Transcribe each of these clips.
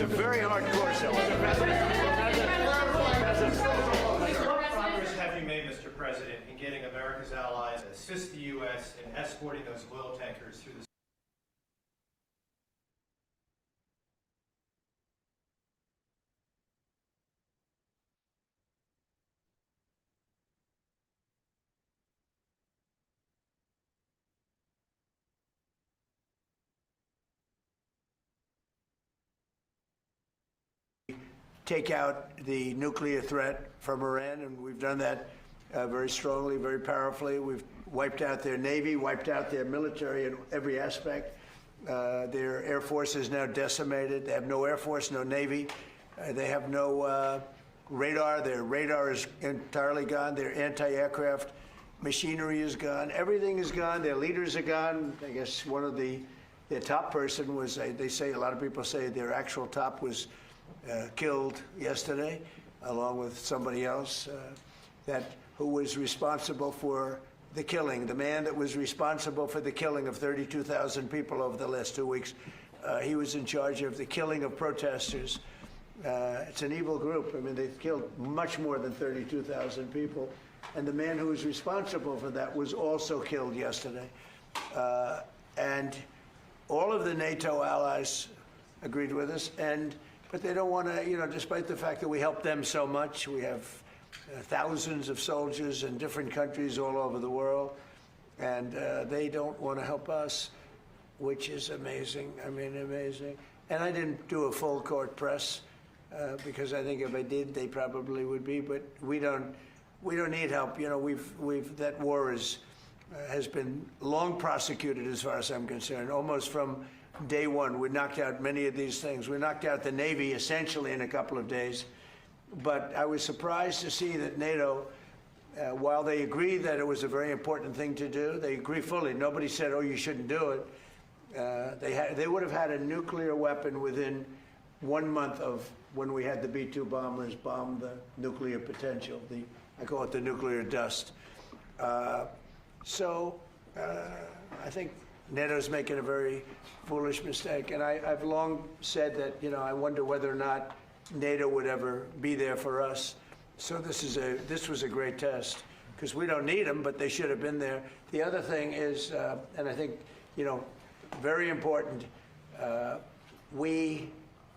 It's a very hard course, however. What progress have you made, Mr. President, in getting America's allies to assist the U.S. in escorting those oil tankers through the take out the nuclear threat from Iran, and we've done that very strongly, very powerfully. We've wiped out their Navy, wiped out their military in every aspect. Their Air Force is now decimated. They have no Air Force, no Navy. They have no radar. Their radar is entirely gone. Their anti-aircraft machinery is gone. Everything is gone. Their leaders are gone. I guess one of their top person was, they say, a lot of people say their actual top was killed yesterday, along with somebody else who was responsible for the killing. The man that was responsible for the killing of 32,000 people over the last 2 weeks, he was in charge of the killing of protesters. It's an evil group. I mean, they've killed much more than 32,000 people. And the man who was responsible for that was also killed yesterday. And all of the NATO allies agreed with us, but they don't want to, despite the fact that we help them so much. We have thousands of soldiers in different countries all over the world, and they don't want to help us, which is amazing. I mean, amazing. And I didn't do a full court press because I think if I did, they probably would be. But we don't need help. That war has been long prosecuted, as far as I'm concerned, almost from day one. We knocked out many of these things. We knocked out the Navy essentially in a couple of days. But I was surprised to see that NATO, while they agree that it was a very important thing to do, they agree fully. Nobody said, oh, you shouldn't do it. They would have had a nuclear weapon within 1 month of when we had the B-2 bombers bomb the nuclear potential. I call it the nuclear dust. So I think NATO's making a very foolish mistake. And I've long said that, I wonder whether or not NATO would ever be there for us. So this was a great test, because we don't need them, but they should have been there. The other thing is, and I think, very important, we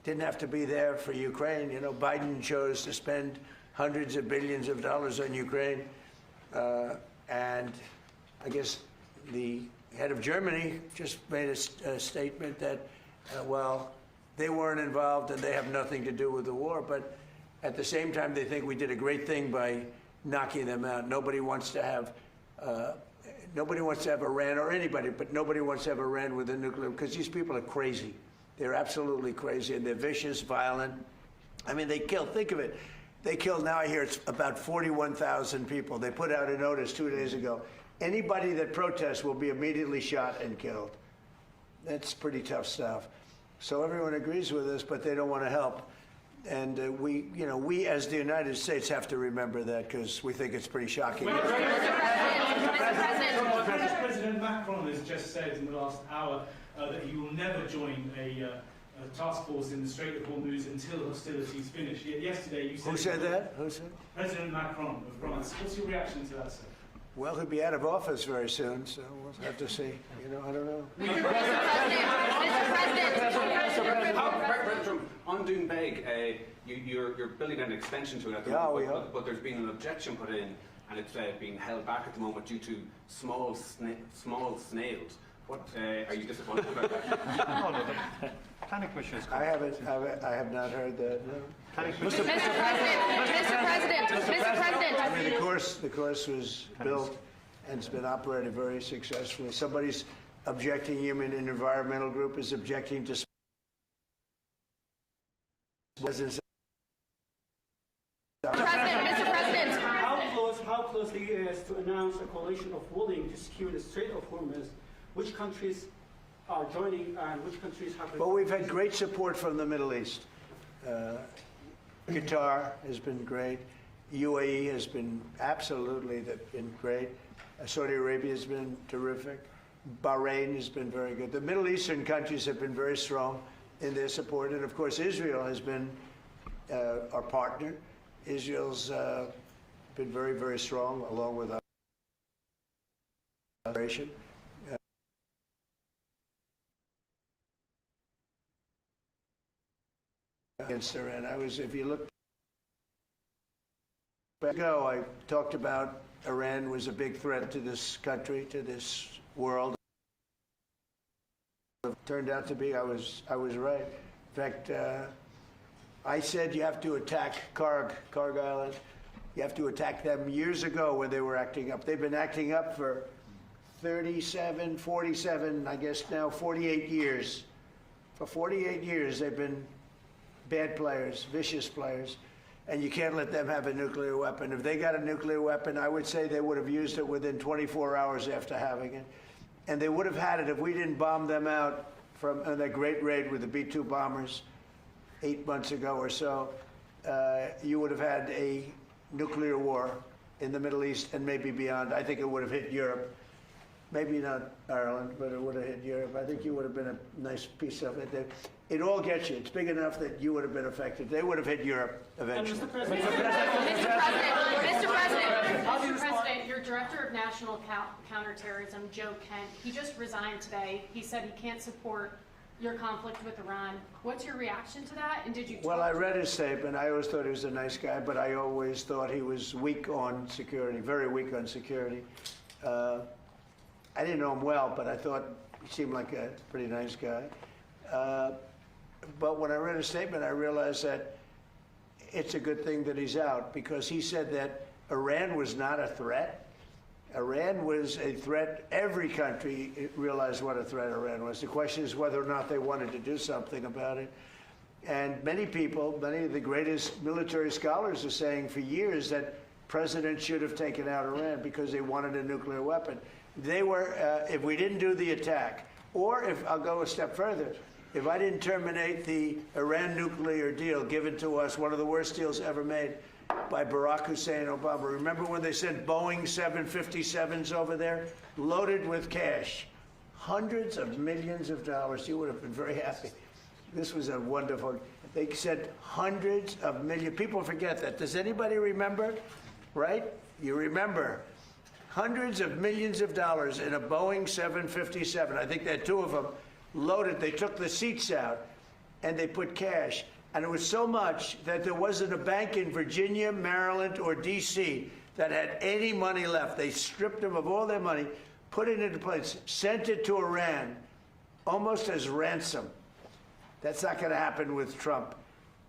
didn't have to be there for Ukraine. Biden chose to spend hundreds of billions of dollars on Ukraine. And I guess the head of Germany just made a statement that, well, they weren't involved and they have nothing to do with the war. But at the same time, they think we did a great thing by knocking them out. Nobody wants to have Iran, or anybody, but nobody wants to have Iran with a nuclear, because these people are crazy. They're absolutely crazy, and they're vicious, violent. I mean, they kill, think of it. They killed, now I hear it's about 41,000 people. They put out a notice 2 days ago. Anybody that protests will be immediately shot and killed. That's pretty tough stuff. So everyone agrees with us, but they don't want to help. And we as the United States have to remember that, because we think it's pretty shocking. President Macron has just said in the last hour that he will never join a task force in the Strait of Hormuz until hostilities finish. Yet yesterday you said... Who said that? Who said? President Macron of France. What's your reaction to that, sir? Well, he'll be out of office very soon, so we'll have to see. I don't know. Mr. President, on Doonbeg, you're building an extension to it at the moment, but there's been an objection put in, and it's being held back at the moment due to small snails. What are you disappointed about that? Planning Commission is I have not heard that. No. Mr. President. I mean, the course was built and it's been operated very successfully. Somebody's objecting. Human and environmental group is objecting to. Mr. President. How close the EU is to announce a coalition of willing to secure the Strait of Hormuz? Which countries are joining and which countries have... Well, we've had great support from the Middle East. Qatar has been great. UAE has been great. Saudi Arabia has been terrific. Bahrain has been very good. The Middle Eastern countries have been very strong. in their support. And of course, Israel has been our partner. Israel's been very, very strong, along with our operation. Against Iran. If you look back ago, I talked about Iran was a big threat to this country, to this world. It turned out to be, I was right. In fact, I said you have to attack Karg Island. You have to attack them years ago when they were acting up. They've been acting up for 37, 47, I guess now 48 years. For 48 years, they've been bad players, vicious players, and you can't let them have a nuclear weapon. If they got a nuclear weapon, I would say they would have used it within 24 hours after having it. And they would have had it if we didn't bomb them out from that great raid with the B-2 bombers 8 months ago or so. You would have had a nuclear war in the Middle East and maybe beyond. I think it would have hit Europe. Maybe not Ireland, but it would have hit Europe. I think you would have been a nice piece of it. It all gets you. It's big enough that you would have been affected. They would have hit Europe eventually. Mr. President, Mr. President, your Director of National Counterterrorism, Joe Kent, he just resigned today. He said he can't support your conflict with Iran. What's your reaction to that? And did you? Well, I read his statement. I always thought he was a nice guy, but I always thought he was weak on security, very weak on security. I didn't know him well, but I thought he seemed like a pretty nice guy. But when I read his statement, I realized that it's a good thing that he's out, because he said that Iran was not a threat. Iran was a threat. Every country realized what a threat Iran was. The question is whether or not they wanted to do something about it. And many people, many of the greatest military scholars are saying for years that presidents should have taken out Iran because they wanted a nuclear weapon. They were, if we didn't do the attack, or if, I'll go a step further, if I didn't terminate the Iran nuclear deal given to us, one of the worst deals ever made by Barack Hussein Obama. Remember when they sent Boeing 757s over there, loaded with cash, hundreds of millions of dollars? You would have been very happy. This was a wonderful, they said hundreds of millions. People forget that. Does anybody remember? Right? You remember. Hundreds of millions of dollars in a Boeing 757. I think they had two of them loaded. They took the seats out and they put cash. And it was so much that there wasn't a bank in Virginia, Maryland, or D.C. that had any money left. They stripped them of all their money, put it into place, sent it to Iran, almost as ransom. That's not going to happen with Trump.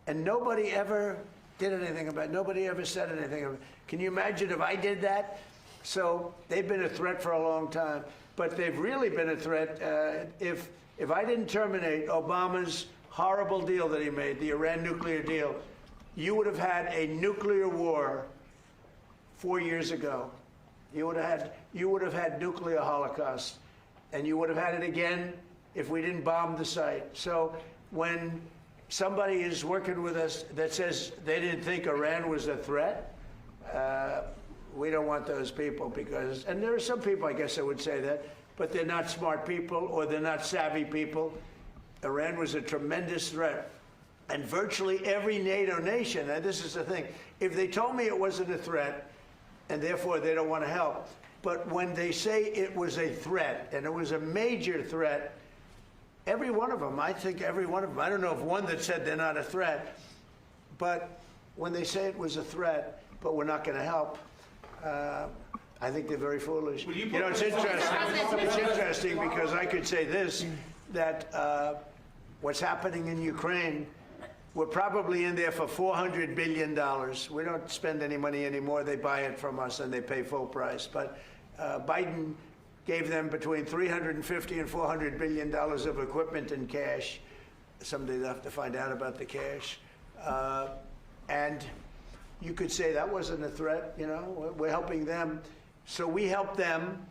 And nobody ever did anything about it. Nobody ever said anything about it. Can you imagine if I did that? So they've been a threat for a long time, but they've really been a threat. If I didn't terminate Obama's horrible deal that he made, the Iran nuclear deal, you would have had a nuclear war 4 years ago. You would have had nuclear holocaust, and you would have had it again if we didn't bomb the site. So when somebody is working with us that says they didn't think Iran was a threat, we don't want those people, because, and there are some people, I guess I would say that, but they're not smart people or they're not savvy people. Iran was a tremendous threat. And virtually every NATO nation, and this is the thing, if they told me it wasn't a threat, and therefore they don't want to help, but when they say it was a threat, and it was a major threat, every one of them, I think every one of them, I don't know of one that said they're not a threat, but when they say it was a threat, but we're not going to help, I think they're very foolish. You know, it's interesting. It's interesting because I could say this, that what's happening in Ukraine, we're probably in there for $400 billion. We don't spend any money anymore. They buy it from us and they pay full price. But Biden gave them between $350 and $400 billion of equipment and cash. Someday they'll have to find out about the cash. And you could say that wasn't a threat, you know, we're helping them. So we helped them,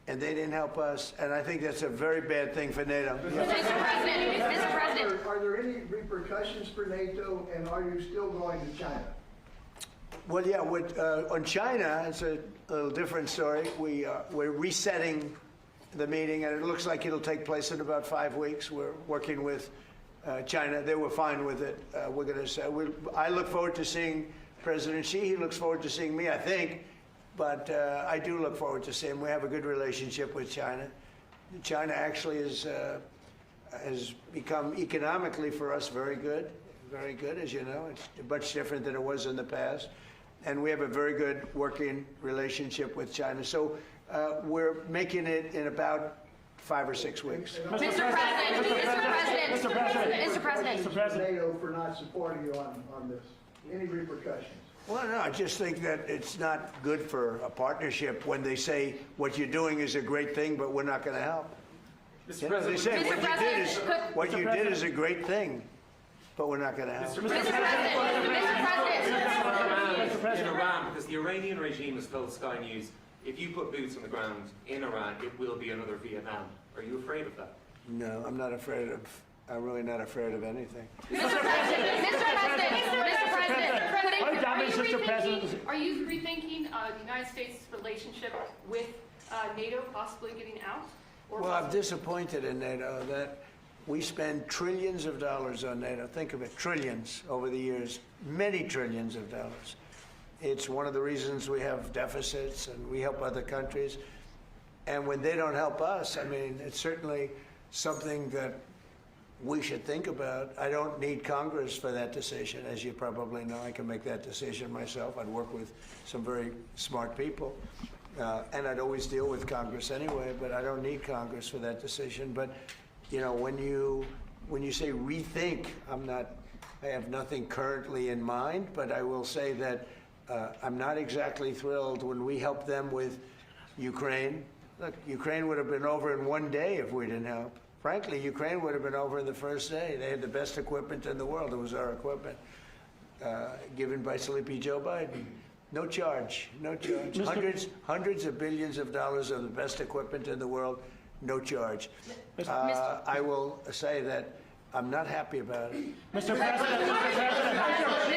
and they didn't help us, and I think that's a very bad thing for NATO. Mr. President. Are there any repercussions for NATO, and are you still going to China? Well, yeah, on China, it's a little different story. We're resetting the meeting, and it looks like it'll take place in about 5 weeks. We're working with China. They were fine with it. We're going to say, I look forward to seeing President Xi. He looks forward to seeing me, I think. But I do look forward to seeing him. We have a good relationship with China. China actually has become economically for us very good, as you know. It's much different than it was in the past. And we have a very good working relationship with China. So we're making it in about 5 or 6 weeks. Mr. President. NATO for not supporting you on this. Any repercussions? Well, no, I just think that it's not good for a partnership when they say what you're doing is a great thing, but we're not going to help. You know, they say what you did is a great thing, but we're not going to help. In Iran, because the Iranian regime has told Sky News, if you put boots on the ground in Iran, it will be another Vietnam. Are you afraid of that? No, I'm not afraid of. I'm really not afraid of anything. Mr. President, are you rethinking the United States' relationship with NATO possibly getting out? Well, I'm disappointed in NATO that we spend trillions of dollars on NATO. Think of it, trillions over the years, many trillions of dollars. It's one of the reasons we have deficits and we help other countries. And when they don't help us, I mean, it's certainly something that we should think about. I don't need Congress for that decision. As you probably know, I can make that decision myself. I'd work with some very smart people. And I'd always deal with Congress anyway, but I don't need Congress for that decision. But, you know, when you say rethink, I have nothing currently in mind, but I will say that I'm not exactly thrilled when we help them with Ukraine. Look, Ukraine would have been over in one day if we didn't help. Frankly, Ukraine would have been over in the first day. They had the best equipment in the world. It was our equipment, given by Sleepy Joe Biden. No charge, no charge. Hundreds of billions of dollars of the best equipment in the world, no charge. I will say that I'm not happy about it. Mr. President,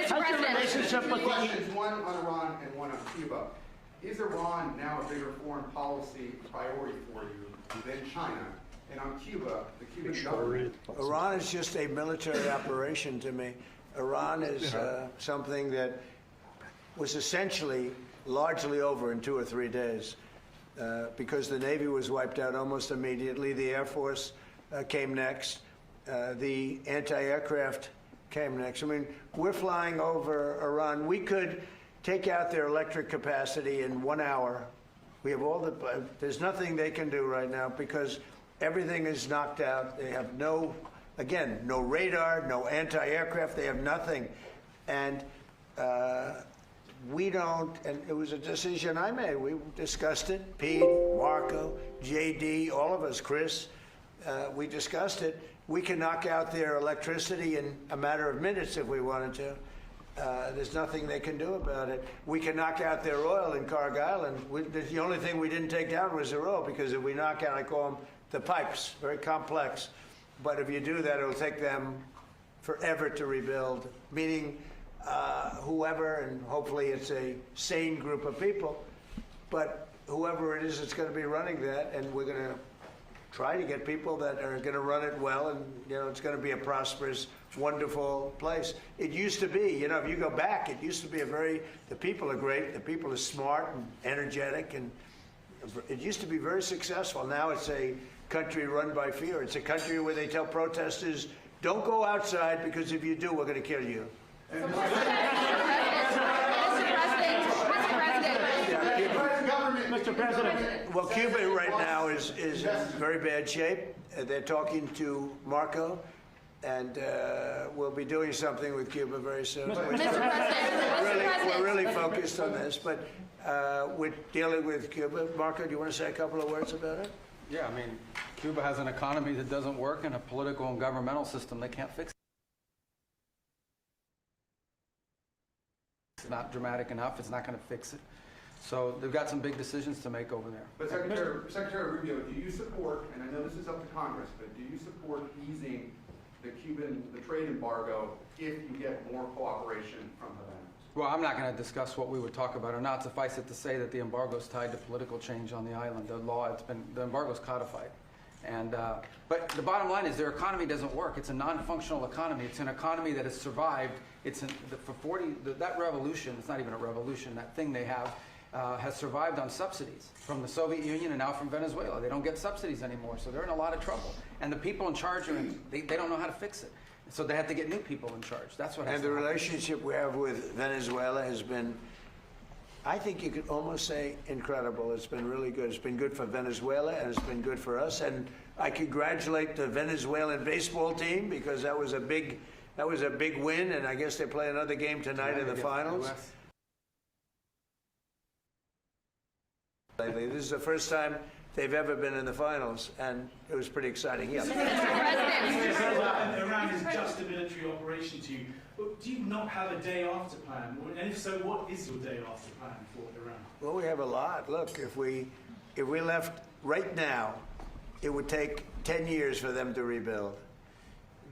how's your relationship with the Questions, one on Iran and one on Cuba. Is Iran now a bigger foreign policy priority for you than China? And on Cuba, the Cuban government. Iran is just a military operation to me. Iran is something that was essentially largely over in 2 or 3 days because the Navy was wiped out almost immediately. The Air Force came next. The anti-aircraft came next. I mean, we're flying over Iran. We could take out their electric capacity in 1 hour. We have all there's nothing they can do right now because everything is knocked out. They have no radar, no anti-aircraft. They have nothing. And we don't, and it was a decision I made. We discussed it. Pete, Marco, JD, all of us, Chris, we discussed it. We can knock out their electricity in a matter of minutes if we wanted to. There's nothing they can do about it. We can knock out their oil in Carg Island. The only thing we didn't take down was their oil because if we knock out, I call them the pipes, very complex. But if you do that, it'll take them forever to rebuild, meaning whoever, and hopefully it's a sane group of people, but whoever it is, it's going to be running that, and we're going to try to get people that are going to run it well, and it's going to be a prosperous, wonderful place. It used to be, if you go back, it used to be the people are great, the people are smart and energetic, and it used to be very successful. Now it's a country run by fear. It's a country where they tell protesters, don't go outside because if you do, we're going to kill you. Mr. President. Well, Cuba right now is in very bad shape. They're talking to Marco, and we'll be doing something with Cuba very soon. We're really focused on this, but we're dealing with Cuba. Marco, do you want to say a couple of words about it? Yeah, I mean, Cuba has an economy that doesn't work and a political and governmental system they can't fix. It's not dramatic enough. It's not going to fix it. So they've got some big decisions to make over there. But Secretary Rubio, do you support, and I know this is up to Congress, but do you support easing the trade embargo if you get more cooperation from Havana? Well, I'm not going to discuss what we would talk about or not. Suffice it to say that the embargo is tied to political change on the island. The embargo is codified. And, but the bottom line is their economy doesn't work. It's a non-functional economy. It's an economy that has survived. That revolution, it's not even a revolution, that thing they have, has survived on subsidies from the Soviet Union and now from Venezuela. They don't get subsidies anymore, so they're in a lot of trouble. And the people in charge, they don't know how to fix it. So they have to get new people in charge. That's what has And to the happen. relationship we have with Venezuela has been, I think you could almost say, incredible. It's been really good. It's been good for Venezuela, and it's been good for us. And I congratulate the Venezuelan baseball team because that was a big win. And I guess they play another game tonight in the finals. This is the first time they've ever been in the finals, and it was pretty exciting. Yeah. Iran is just a military operation to you. But do you not have a day after plan? And if so, what is your day after plan for Iran? Well, we have a lot. Look, if we left right now, it would take 10 years for them to rebuild.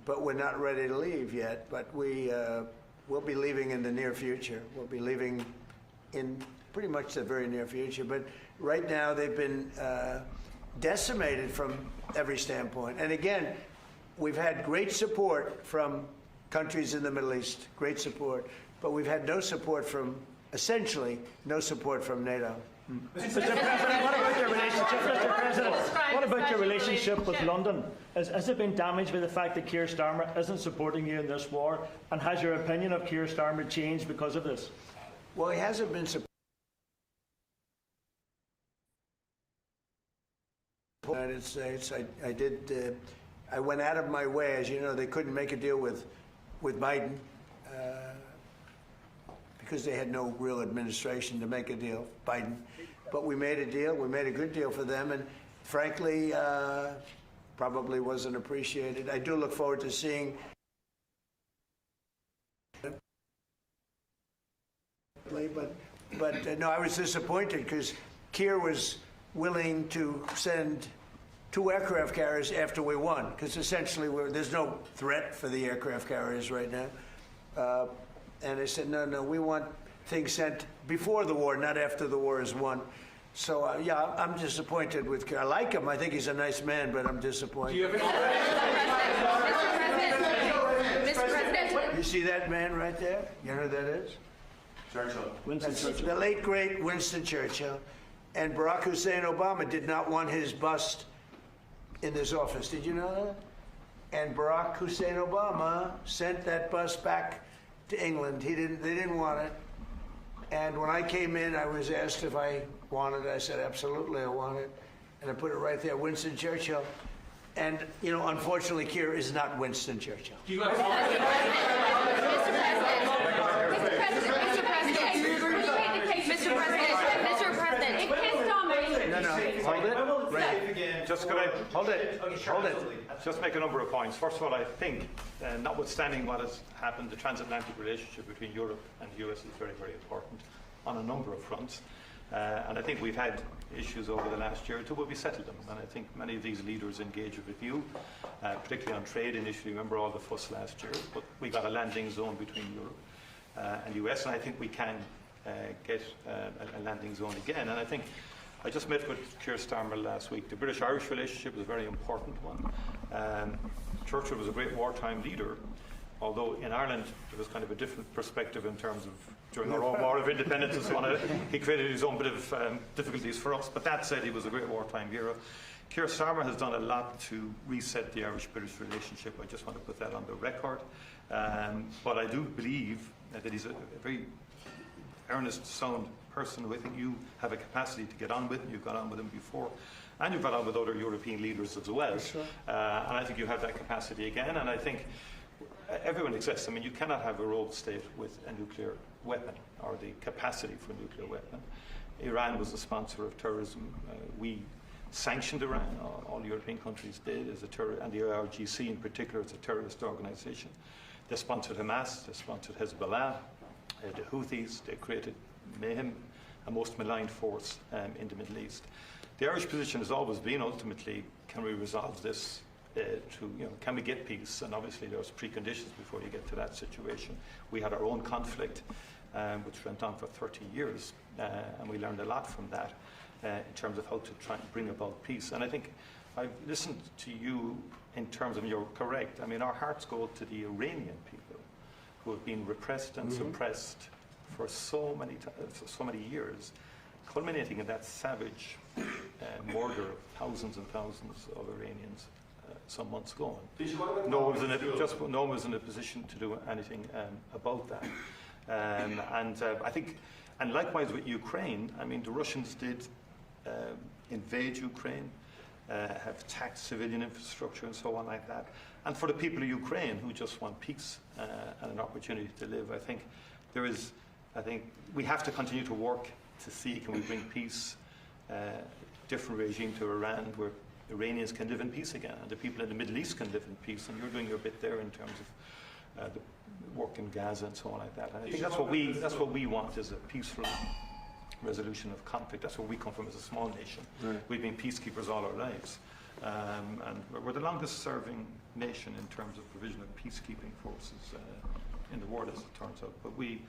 But we're not ready to leave yet. But we'll be leaving in the near future. We'll be leaving in pretty much the very near future. But right now, they've been decimated from every standpoint. And again, we've had great support from countries in the Middle East, great support, but we've had no support from, essentially, no support from NATO. Mr. President, what about your relationship, Mr. President? What about your relationship with London? Has it been damaged by the fact that Keir Starmer isn't supporting you in this war? And has your opinion of Keir Starmer changed because of this? Well, he hasn't been supported. United States. I went out of my way. As you know, they couldn't make a deal with Biden because they had no real administration to make a deal, Biden. But we made a deal. We made a good deal for them, and frankly, probably wasn't appreciated. I do look forward to seeing. But no, I was disappointed because Keir was willing to send 2 aircraft carriers after we won, because essentially there's no threat for the aircraft carriers right now. And they said, no, we want things sent before the war, not after the war is won. So, yeah, I'm disappointed with Keir. I like him. I think he's a nice man, but I'm disappointed. Do you have Mr. President. You see that man right there? You know who that is? Churchill. Winston Churchill. The late, great Winston Churchill. And Barack Hussein Obama did not want his bust in this office. Did you know that? And Barack Hussein Obama sent that bust back to England. They didn't want it. And when I came in, I was asked if I wanted it. I said, absolutely, I want it. And I put it right there, Winston Churchill. And, you know, unfortunately, Keir is not Winston Churchill. Do you guys Just make a number of points. First of all, I think, notwithstanding what has happened, the transatlantic relationship between Europe and the US is very, very important on a number of fronts. And I think we've had issues over the last year or two, but we settled them. And I think many of these leaders engage with you, particularly on trade initially. Remember all the fuss last year, but we got a landing zone between Europe and the US, and I think we can get a landing zone again. And I think I just met with Keir Starmer last week. The British-Irish relationship is a very important one. Churchill was a great wartime leader, although in Ireland there was kind of a different perspective in terms of during our own war of independence and so on. He created his own bit of difficulties for us, but that said, he was a great wartime hero. Keir Starmer has done a lot to reset the Irish-British relationship. I just want to put that on the record. But I do believe that he's a very earnest, sound person who I think you have a capacity to get on with. You've got on with him before, and you've got on with other European leaders as well. Sure. And I think you have that capacity again. And I think everyone exists. I mean, you cannot have a rogue state with a nuclear weapon or the capacity for a nuclear weapon. Iran was the sponsor of terrorism. We sanctioned Iran. All European countries did as a terror, and the IRGC in particular is a terrorist organization. They sponsored Hamas. They sponsored Hezbollah. The Houthis. They created mayhem, a most maligned force in the Middle East. The Irish position has always been, ultimately, can we resolve this can we get peace? And obviously there's preconditions before you get to that situation. We had our own conflict, which went on for 30 years, and we learned a lot from that in terms of how to try and bring about peace. And I think I've listened to you in terms of, you're correct. I mean, our hearts go to the Iranian people who have been repressed and suppressed for so many years, culminating in that savage murder of thousands and thousands of Iranians some months ago. No one was in a position to do anything about that. I think, and likewise with Ukraine, I mean, the Russians did invade Ukraine, have attacked civilian infrastructure and so on like that. And for the people of Ukraine who just want peace and an opportunity to live, I think we have to continue to work to see, can we bring peace, different regime to Iran where Iranians can live in peace again, and the people in the Middle East can live in peace, and you're doing your bit there in terms of the work in Gaza and so on like that. And I think that's what we want, is a peaceful resolution of conflict. That's where we come from as a small nation. Right. We've been peacekeepers all our lives. And we're the longest serving nation in terms of provision of peacekeeping forces in the world, as it turns out. But we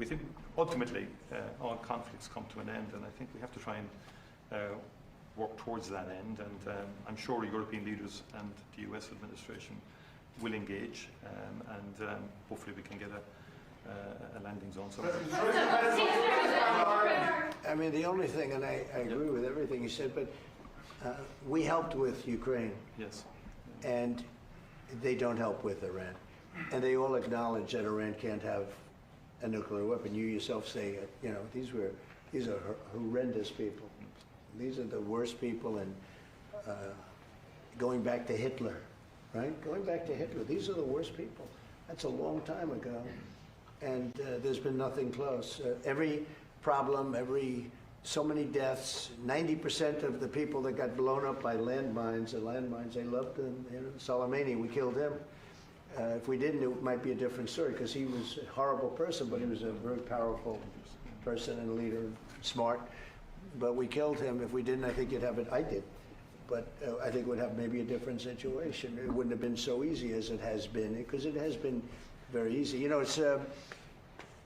think ultimately all conflicts come to an end, and I think we have to try and work towards that end. And I'm sure European leaders and the US administration will engage, and hopefully we can get a landing zone somewhere. I mean, the only thing, and I agree with everything you said, but we helped with Ukraine. Yes. And they don't help with Iran. And they all acknowledge that Iran can't have a nuclear weapon. You yourself say, you know, these are horrendous people. These are the worst people, and going back to Hitler, right? Going back to Hitler, these are the worst people. That's a long time ago. And there's been nothing close. Every problem, so many deaths, 90% of the people that got blown up by landmines, they loved them. You know, Soleimani, we killed him. If we didn't, it might be a different story, because he was a horrible person, but he was a very powerful person and leader, smart. But we killed him. If we didn't, I think you'd have it. I did. But I think we'd have maybe a different situation. It wouldn't have been so easy as it has been, because it has been very easy. You know, it's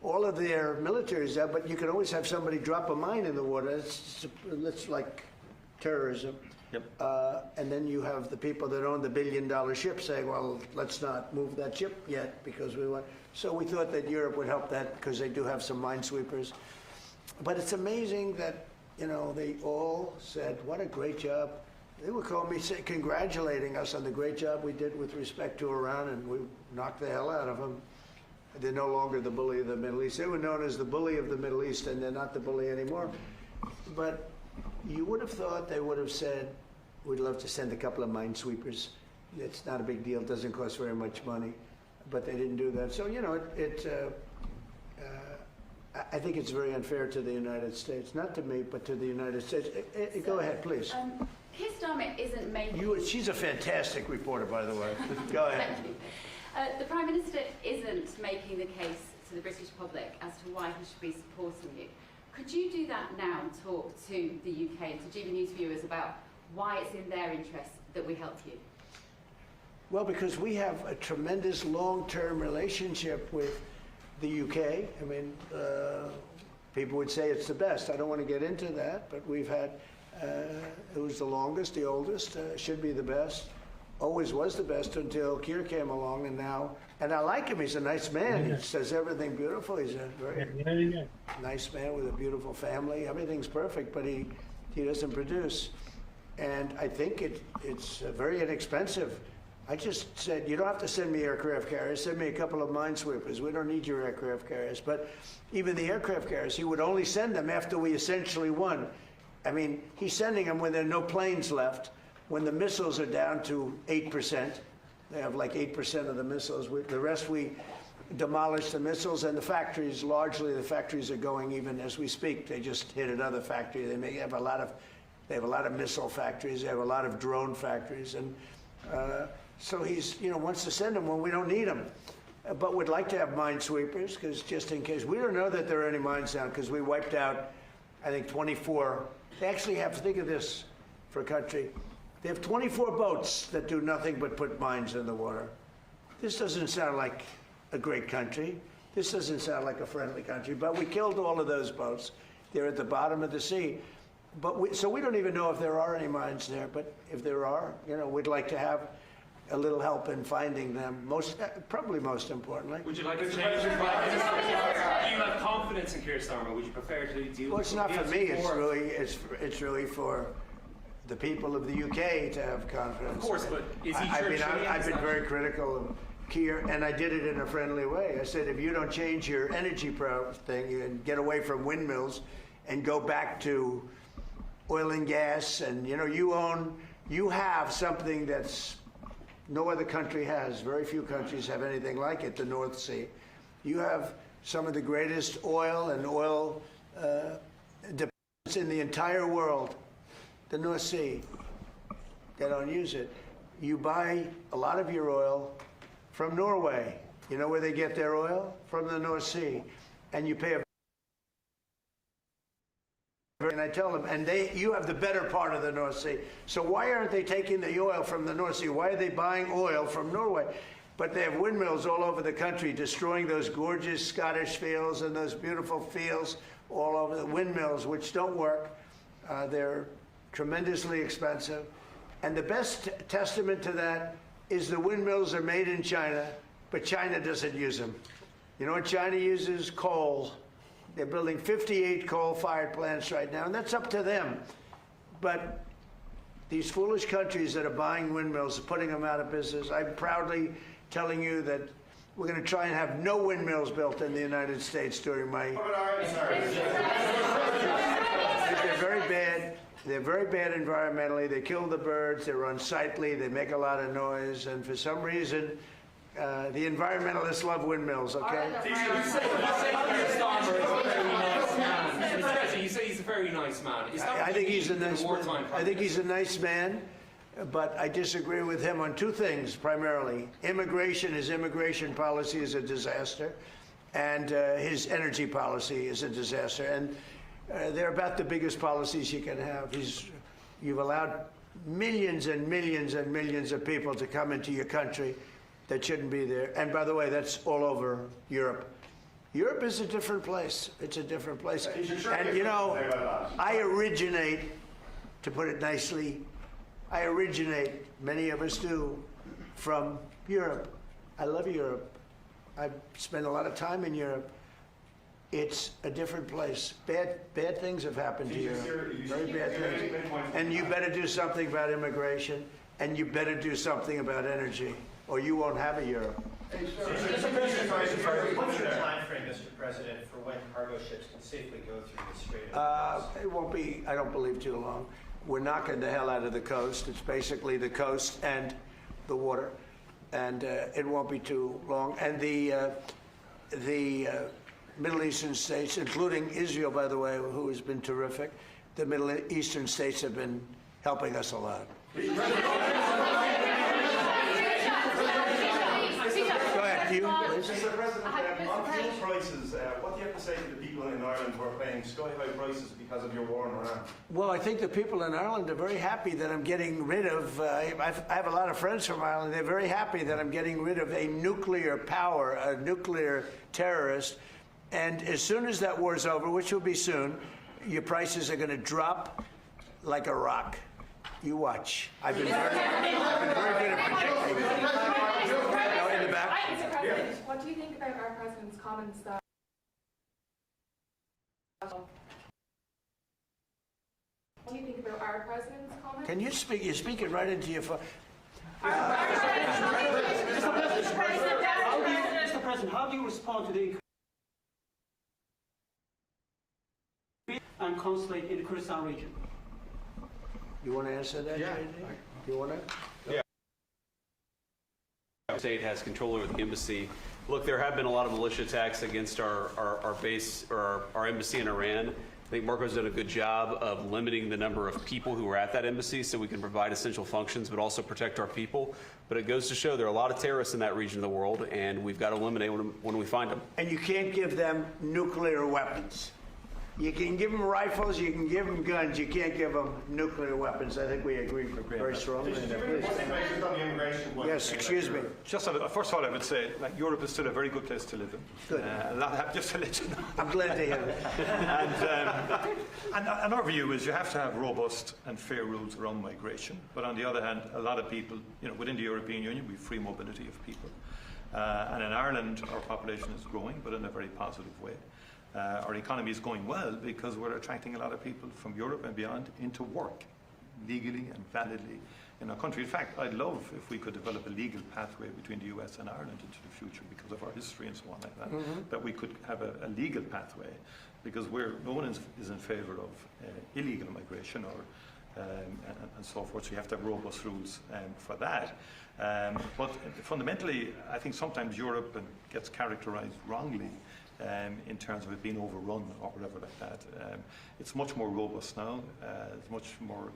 all of their military is there, but you can always have somebody drop a mine in the water. It's like terrorism. Yep. And then you have the people that own the billion-dollar ship saying, well, let's not move that ship yet because we want. So we thought that Europe would help that, because they do have some minesweepers. But it's amazing that, you know, they all said, what a great job. They would call me congratulating us on the great job we did with respect to Iran, and we knocked the hell out of them. They're no longer the bully of the Middle East. They were known as the bully of the Middle East, and they're not the bully anymore. But you would have thought they would have said, we'd love to send a couple of minesweepers. It's not a big deal. It doesn't cost very much money. But they didn't do that. So, you know, I think it's very unfair to the United States. Not to me, but to the United States. Go ahead, please. Keir Starmer isn't making... She's a fantastic reporter, by the way. Go ahead. Thank you. The Prime Minister isn't making the case to the British public as to why he should be supporting you. Could you do that now and talk to the UK and to GB News viewers about why it's in their interest that we help you? Well, because we have a tremendous long-term relationship with the UK. I mean, people would say it's the best. I don't want to get into that, but we've had, it was the longest, the oldest, should be the best. Always was the best until Keir came along, and now, and I like him. He's a nice man. He says everything beautiful. He's a very nice man with a beautiful family. Everything's perfect, but he doesn't produce. And I think it's very inexpensive. I just said, you don't have to send me aircraft carriers. Send me a couple of minesweepers. We don't need your aircraft carriers. But even the aircraft carriers, he would only send them after we essentially won. I mean, he's sending them when there are no planes left. When the missiles are down to 8%, they have like 8% of the missiles. The rest we demolish the missiles, and the factories, largely the factories are going even as we speak. They just hit another factory. They have a lot of missile factories. They have a lot of drone factories, and so he's, you know, wants to send them when we don't need them. But would like to have minesweepers, because just in case. We don't know that there are any mines down, because we wiped out, I think, 24. They actually have to think of this for a country. They have 24 boats that do nothing but put mines in the water. This doesn't sound like a great country. This doesn't sound like a friendly country, but we killed all of those boats. They're at the bottom of the sea. So we don't even know if there are any mines there, but if there are, we'd like to have a little help in finding them, probably most importantly. Would you like to change your mind? Do you have confidence in Keir Starmer? Would you prefer to deal Well, it's not for me, or- it's really for the people of the UK to have confidence. Of course, but is he I mean, church-leaning? I've been very critical of Keir, and I did it in a friendly way. I said, if you don't change your energy thing and get away from windmills and go back to oil and gas, and you have something that's no other country has. Very few countries have anything like it, the North Sea. You have some of the greatest oil and oil deposits in the entire world, the North Sea. They don't use it. You buy a lot of your oil from Norway. You know where they get their oil? From the North Sea. And you pay a... And I tell them, you have the better part of the North Sea. So why aren't they taking the oil from the North Sea? Why are they buying oil from Norway? But they have windmills all over the country destroying those gorgeous Scottish fields and those beautiful fields all over the windmills, which don't work. They're tremendously expensive. And the best testament to that is the windmills are made in China, but China doesn't use them. You know what China uses? Coal. They're building 58 coal-fired plants right now, and that's up to them. But these foolish countries that are buying windmills are putting them out of business. I'm proudly telling you that we're going to try and have no windmills built in the United States during my... They're very bad. They're very bad environmentally. They kill the birds. They're unsightly. They make a lot of noise. And for some reason, the environmentalists love windmills, okay? You say he's a very nice man. I think he's a nice man. I think he's a nice man, but I disagree with him on two things, primarily. His immigration policy is a disaster, and his energy policy is a disaster. And they're about the biggest policies you can have. You've allowed millions and millions and millions of people to come into your country that shouldn't be there. And by the way, that's all over Europe. Europe is a different place. It's a different place. And I originate, to put it nicely, many of us do, from Europe. I love Europe. I've spent a lot of time in Europe. It's a different place. Bad things have happened to Europe. Very bad things. And you better do something about immigration, and you better do something about energy, or you won't have a Europe. What's your time frame, Mr. President, for when cargo ships can safely go through the Strait? It won't be, I don't believe, too long. We're knocking the hell out of the coast. It's basically the coast and the water, and it won't be too long. And the Middle Eastern states, including Israel, by the way, who has been terrific, the Middle Eastern states have been helping us a lot. Go ahead, you, please. Mr. President, on fuel prices, what do you have to say to the people in Ireland who are paying sky-high prices because of your war in Iran? Well, I think the people in Ireland are very happy that I'm getting rid of, I have a lot of friends from Ireland, they're very happy that I'm getting rid of a nuclear power, a nuclear terrorist. And as soon as that war's over, which will be soon, your prices are going to drop like a rock. You watch. I've been very good at predicting. In the back. Mr. President, what do you think about our President's comments that... What do you think about our President's comments? Can you speak? You're speaking right into your phone. Mr. President, how do you respond to the increase and consulate in the Kurdistan region? You want to answer that, Yeah. JD? You want to? Yeah. The state has control over the embassy. Look, there have been a lot of militia attacks against our base or our embassy in Iran. I think Marco's done a good job of limiting the number of people who are at that embassy so we can provide essential functions but also protect our people. But it goes to show there are a lot of terrorists in that region of the world, and we've got to eliminate them when we find them. And you can't give them nuclear weapons. You can give them rifles, you can give them guns, you can't give them nuclear weapons. I think we agree very strongly. Just on the immigration point. Yes, excuse me. Just first of all, I would say, like, Europe is still a very good place to live in. Good. Just to let you know. I'm glad to hear that. And our view is you have to have robust and fair rules around migration. But on the other hand, a lot of people, within the European Union, we have free mobility of people. And in Ireland, our population is growing, but in a very positive way. Our economy is going well because we're attracting a lot of people from Europe and beyond into work, legally and validly in our country. In fact, I'd love if we could develop a legal pathway between the US and Ireland into the future because of our history and so on like that, that we could have a legal pathway, because no one is in favour of illegal migration or and so forth. So you have to have robust rules for that. But fundamentally, I think sometimes Europe gets characterised wrongly in terms of it being overrun or whatever like that. It's much more robust now. There's much more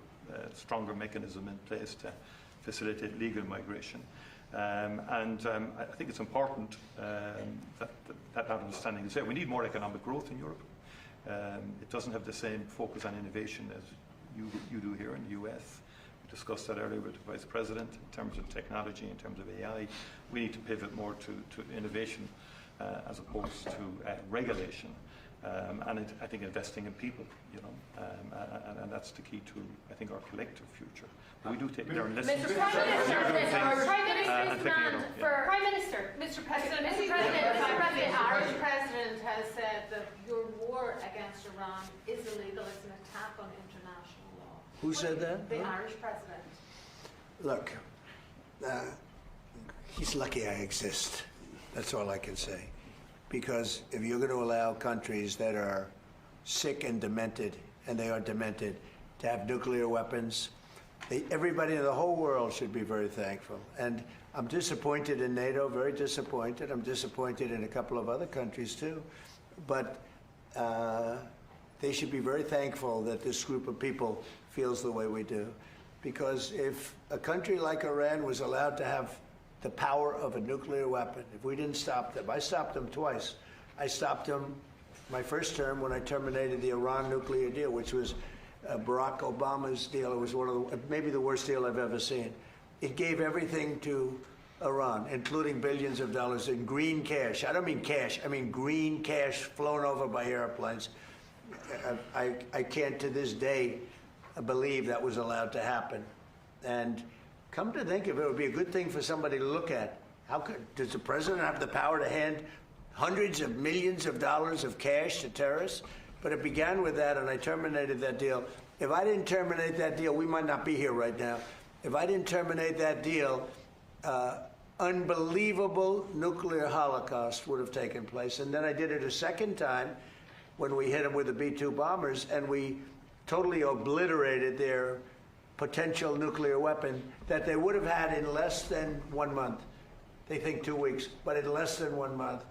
stronger mechanism in place to facilitate legal migration. I think it's important that understanding is there. We need more economic growth in Europe. It doesn't have the same focus on innovation as you do here in the US. We discussed that earlier with the Vice President in terms of technology, in terms of AI. We need to pivot more to innovation as opposed to regulation. I think investing in people, and that's the key to, I think, our collective future. We do take our lessons. Mr. President, the Irish President has said that your war against Iran is illegal. It's an attack on international law. Who said that? The Irish President. Look, he's lucky I exist. That's all I can say. Because if you're going to allow countries that are sick and demented, and they are demented, to have nuclear weapons, everybody in the whole world should be very thankful. And I'm disappointed in NATO, very disappointed. I'm disappointed in a couple of other countries too. But they should be very thankful that this group of people feels the way we do. Because if a country like Iran was allowed to have the power of a nuclear weapon, if we didn't stop them. I stopped them twice. I stopped them my first term when I terminated the Iran nuclear deal, which was Barack Obama's deal. It was maybe the worst deal I've ever seen. It gave everything to Iran, including billions of dollars in green cash. I don't mean cash, I mean green cash flown over by airplanes. I can't to this day believe that was allowed to happen. And come to think of it, it would be a good thing for somebody to look at. Does the president have the power to hand hundreds of millions of dollars of cash to terrorists? But it began with that, and I terminated that deal. If I didn't terminate that deal, we might not be here right now. If I didn't terminate that deal, unbelievable nuclear holocaust would have taken place. And then I did it a second time when we hit them with the B-2 bombers, and we totally obliterated their potential nuclear weapon that they would have had in less than 1 month. They think 2 weeks, but in less than 1 month.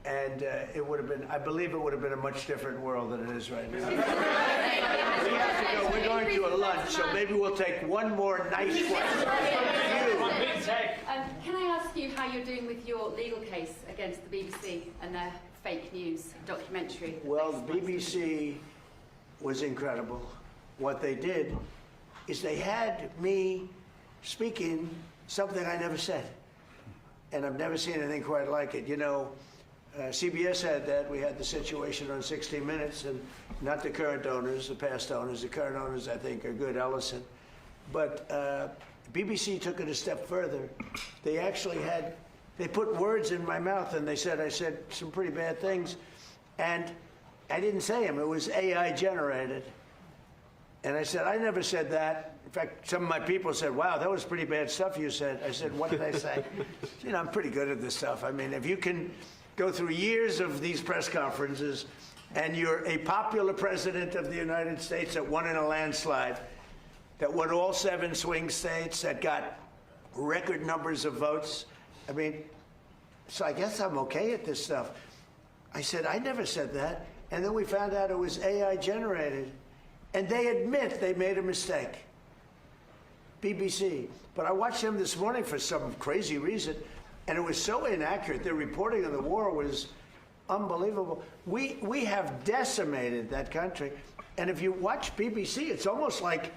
And it would have been, I believe it would have been a much different world than it is right now. We have to go, we're going to a lunch, so maybe we'll take one more nice question. Can I ask you how you're doing with your legal case against the BBC and their fake news documentary? Well, the BBC was incredible. What they did is they had me speaking something I never said. And I've never seen anything quite like it. CBS had that. We had the situation on 60 Minutes, and not the current owners, the past owners. The current owners, I think, are good, Ellison. But BBC took it a step further. They actually they put words in my mouth, and I said some pretty bad things. And I didn't say them. It was AI generated. And I said, I never said that. In fact, some of my people said, wow, that was pretty bad stuff you said. I said, what did I say? I'm pretty good at this stuff. I mean, if you can go through years of these press conferences and you're a popular president of the United States that won in a landslide, that won all 7 swing states, that got record numbers of votes, I mean, so I guess I'm okay at this stuff. I said, I never said that. And then we found out it was AI generated. And they admit they made a mistake. BBC. But I watched them this morning for some crazy reason, and it was so inaccurate. Their reporting on the war was unbelievable. We have decimated that country. And if you watch BBC, it's almost like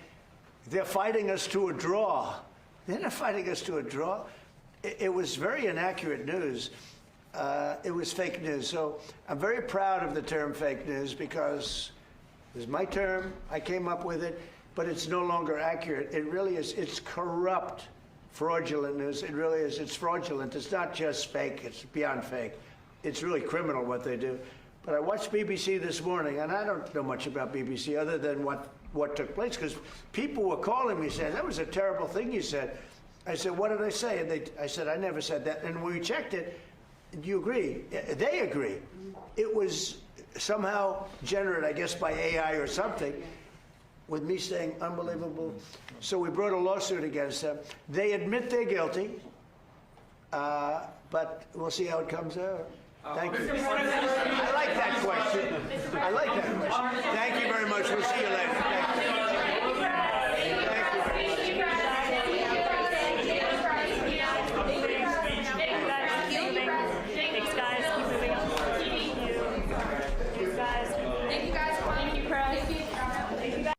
they're fighting us to a draw. They're not fighting us to a draw. It was very inaccurate news. It was fake news. So I'm very proud of the term fake news because it was my term. I came up with it, but it's no longer accurate. It really is. It's corrupt, fraudulent news. It really is. It's fraudulent. It's not just fake. It's beyond fake. It's really criminal what they do. But I watched BBC this morning, and I don't know much about BBC other than what took place, because people were calling me saying, that was a terrible thing you said. I said, what did I say? And I said, I never said that. And when we checked it, do you agree? They agree. It was somehow generated, I guess, by AI or something, with me saying unbelievable. So we brought a lawsuit against them. They admit they're guilty, but we'll see how it comes out. Thank you. I like that question. I like that question. Thank you very much. We'll see you later. Thank you. Thanks, guys. Keep moving on. Thanks, guys. Thank you, guys. Thank you, press. Thank you, guys.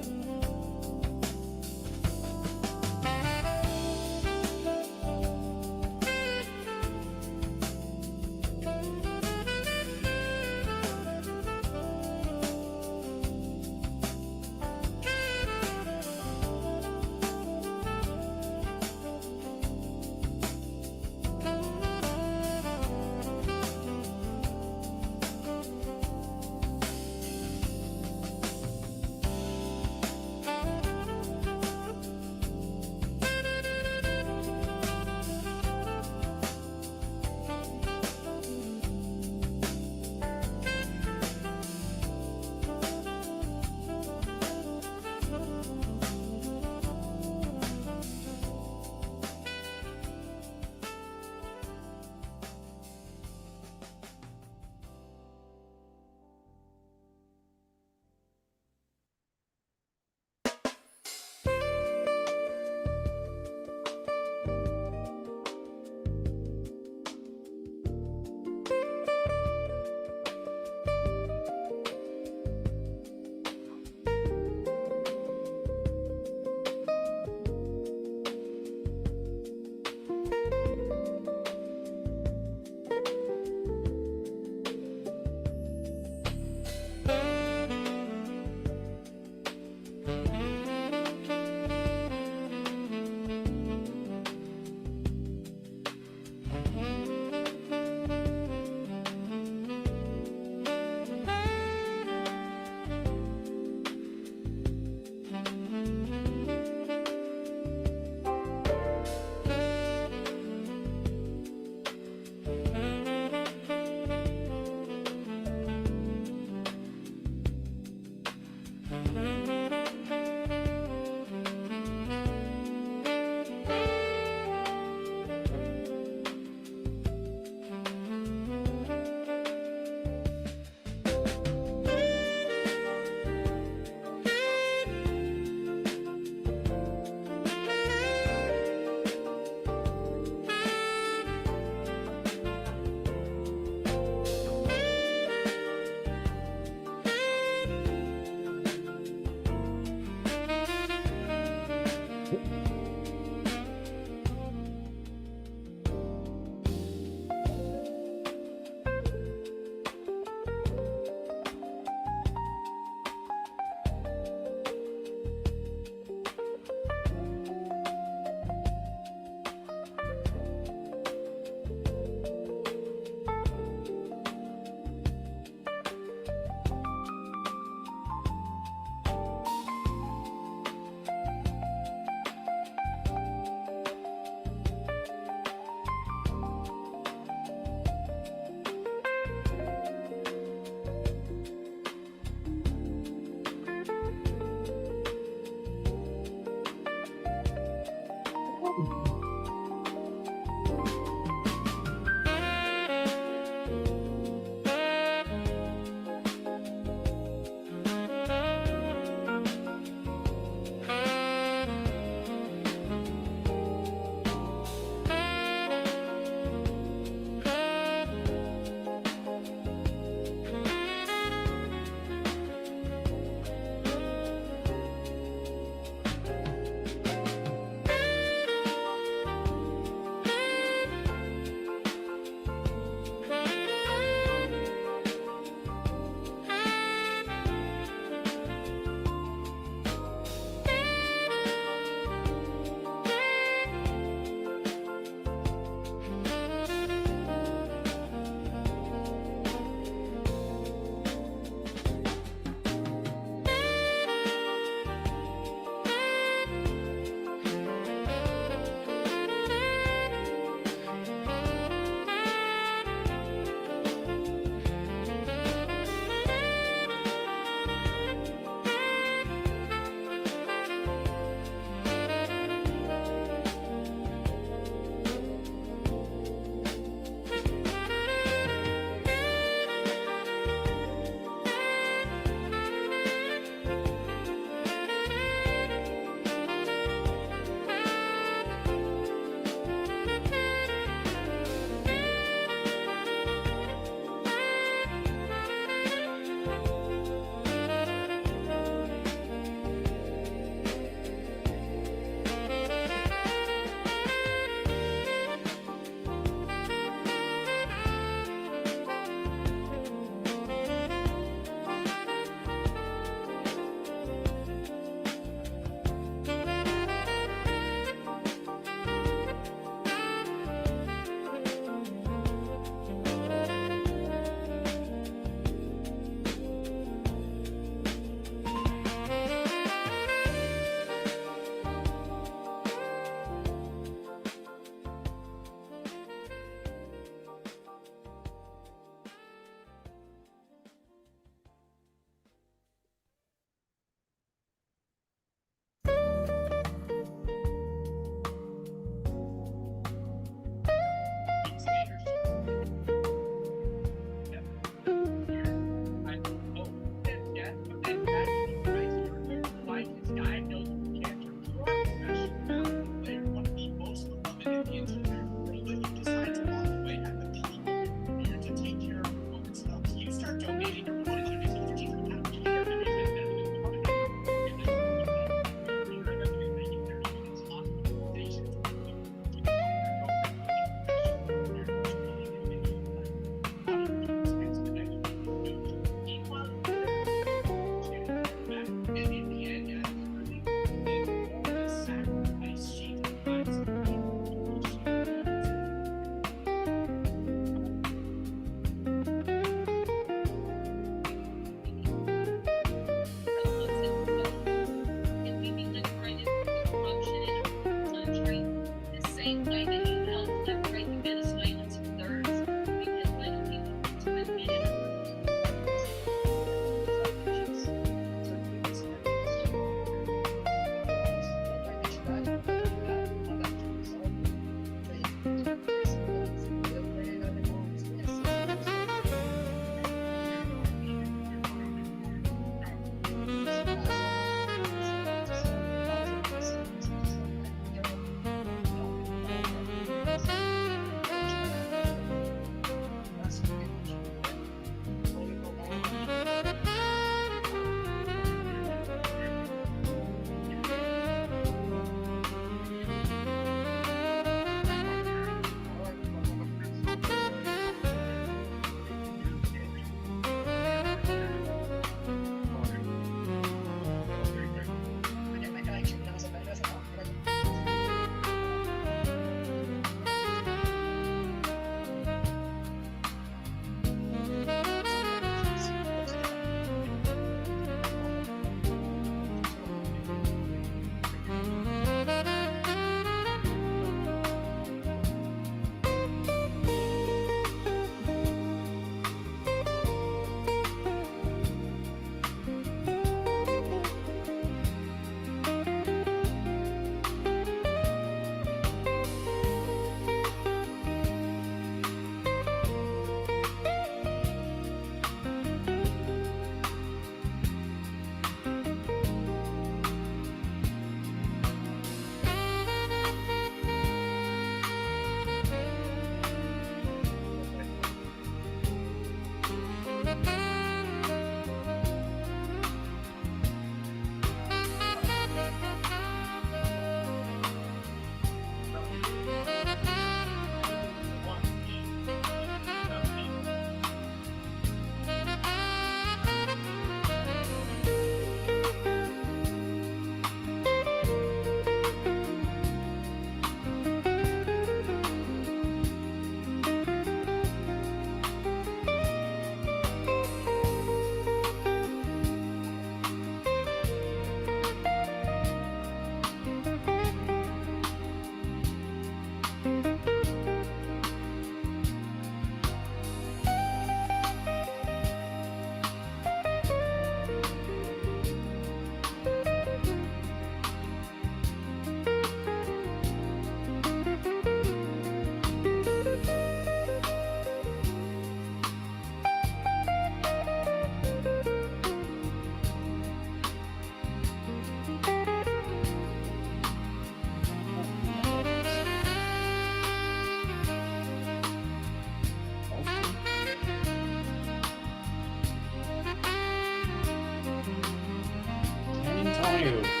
you.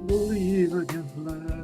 Believe I can fly.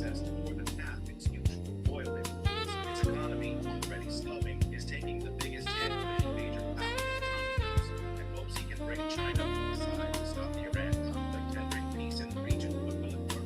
access to more than half its usual oil imports. Its economy, already slowing, is taking the biggest hit of any major power economies, and hopes he can bring China on his side to stop the Iran conflict and bring peace in the region. But will it work?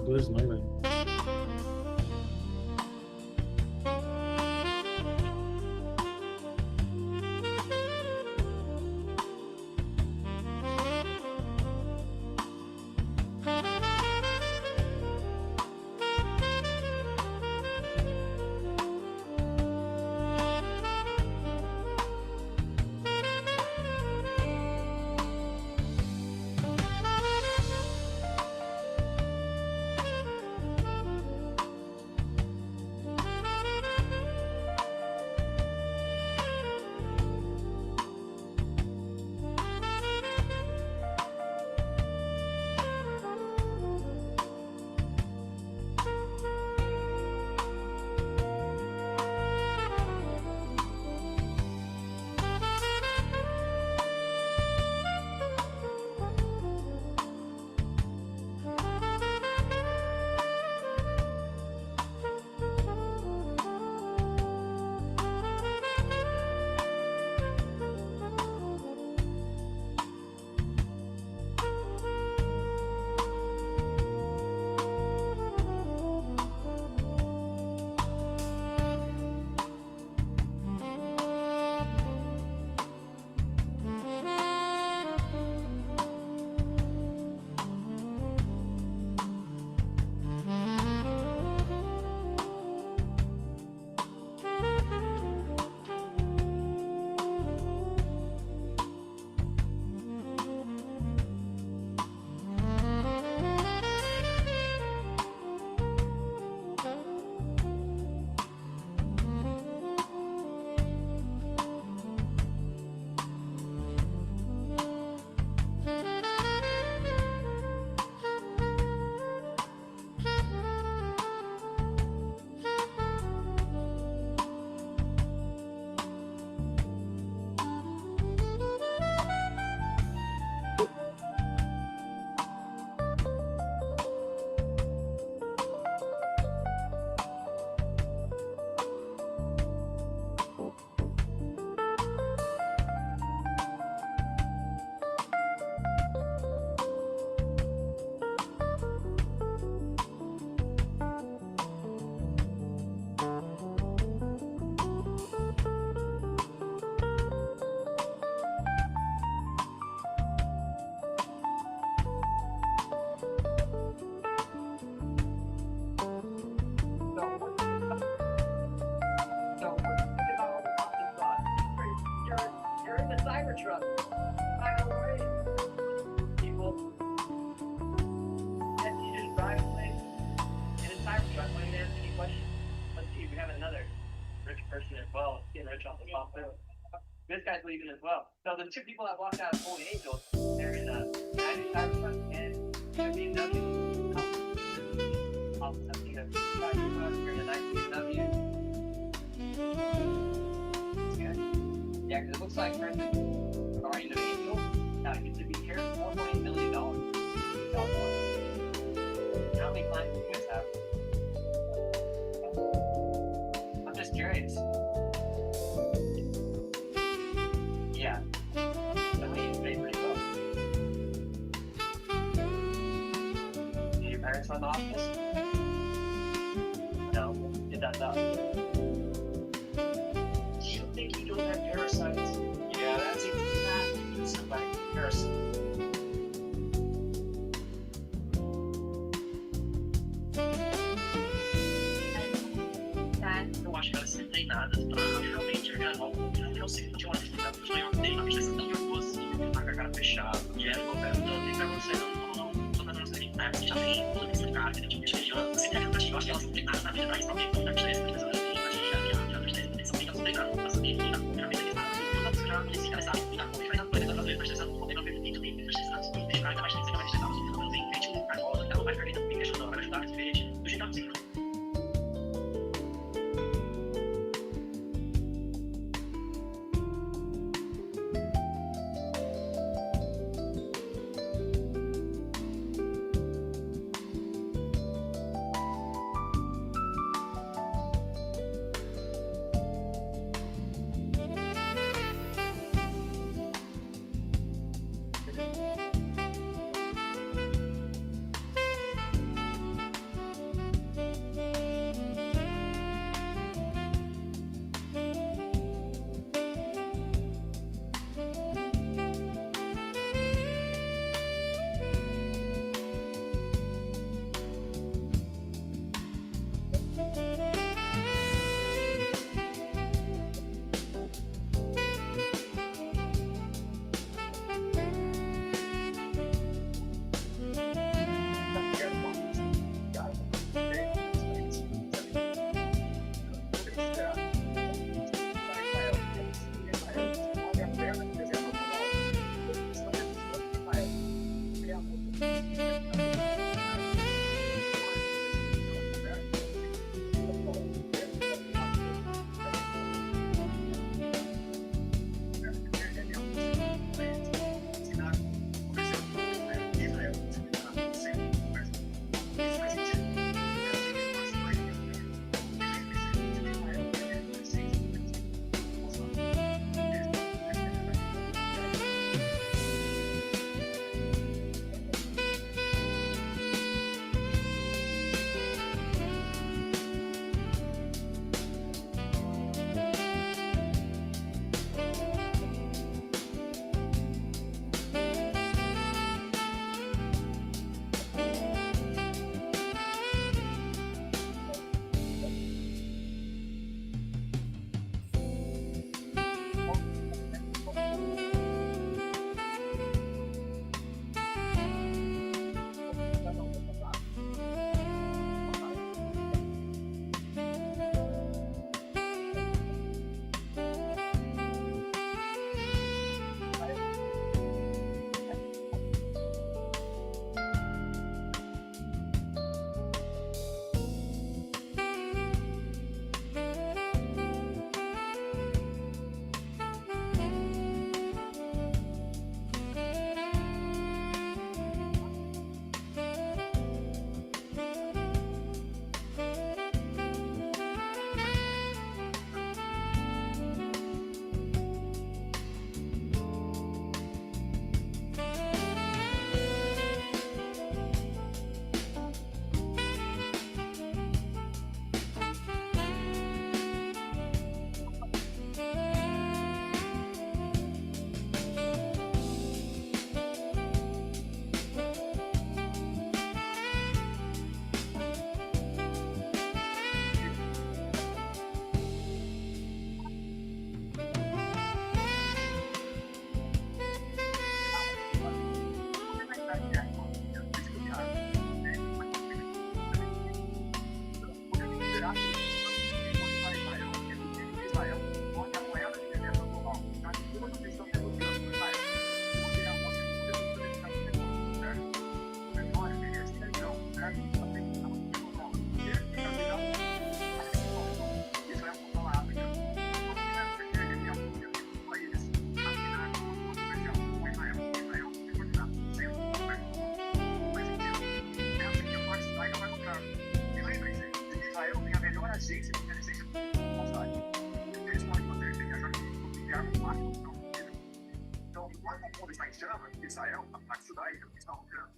Liz Nyland. You're in the Cybertruck. By the way, people, and you just drive away in a Cybertruck. Why didn't ask any questions? Let's see if we have another rich person as well, getting rich off the top too. This guy's leaving as well. So the two people that walked out of Holy Angels, they're in a 90 Cybertruck and a BMW. Also, something that's you're in a 90 BMW. Yeah, because it looks like, for instance, according to Angel, gets to be here $4.8 million. How many clients do you guys have? I'm just curious. Yeah. Definitely you pay pretty well. Do your parents run the office? No, it does not. You think you don't have parasites? Yeah, that's exactly somebody parasite. Eu acho que ela não tem nada pra realmente enxergar algo. Eu sei que eu acho que eu tenho, não precisa tão nervoso, tá com a cara fechada, e é louco, então nem pra você não todas as atividades que já tem, toda essa cara, que tipo de região, você tem que eu acho que elas não têm nada na vida pra isso, alguém não deve ser, porque elas não têm nada pra saber, e na vida que está, todas as coisas que elas sabem, e na conta que vai dar coisa da vida, mas vocês não podem ver muito bem, mas vocês não têm nada mais de ser mais de estar, não tem gente muito mais bola, ela vai perder também, deixando ela ajudar a diferente, do jeito que ela o mundo está em chama, Israel, a parte judaica, está rompiendo.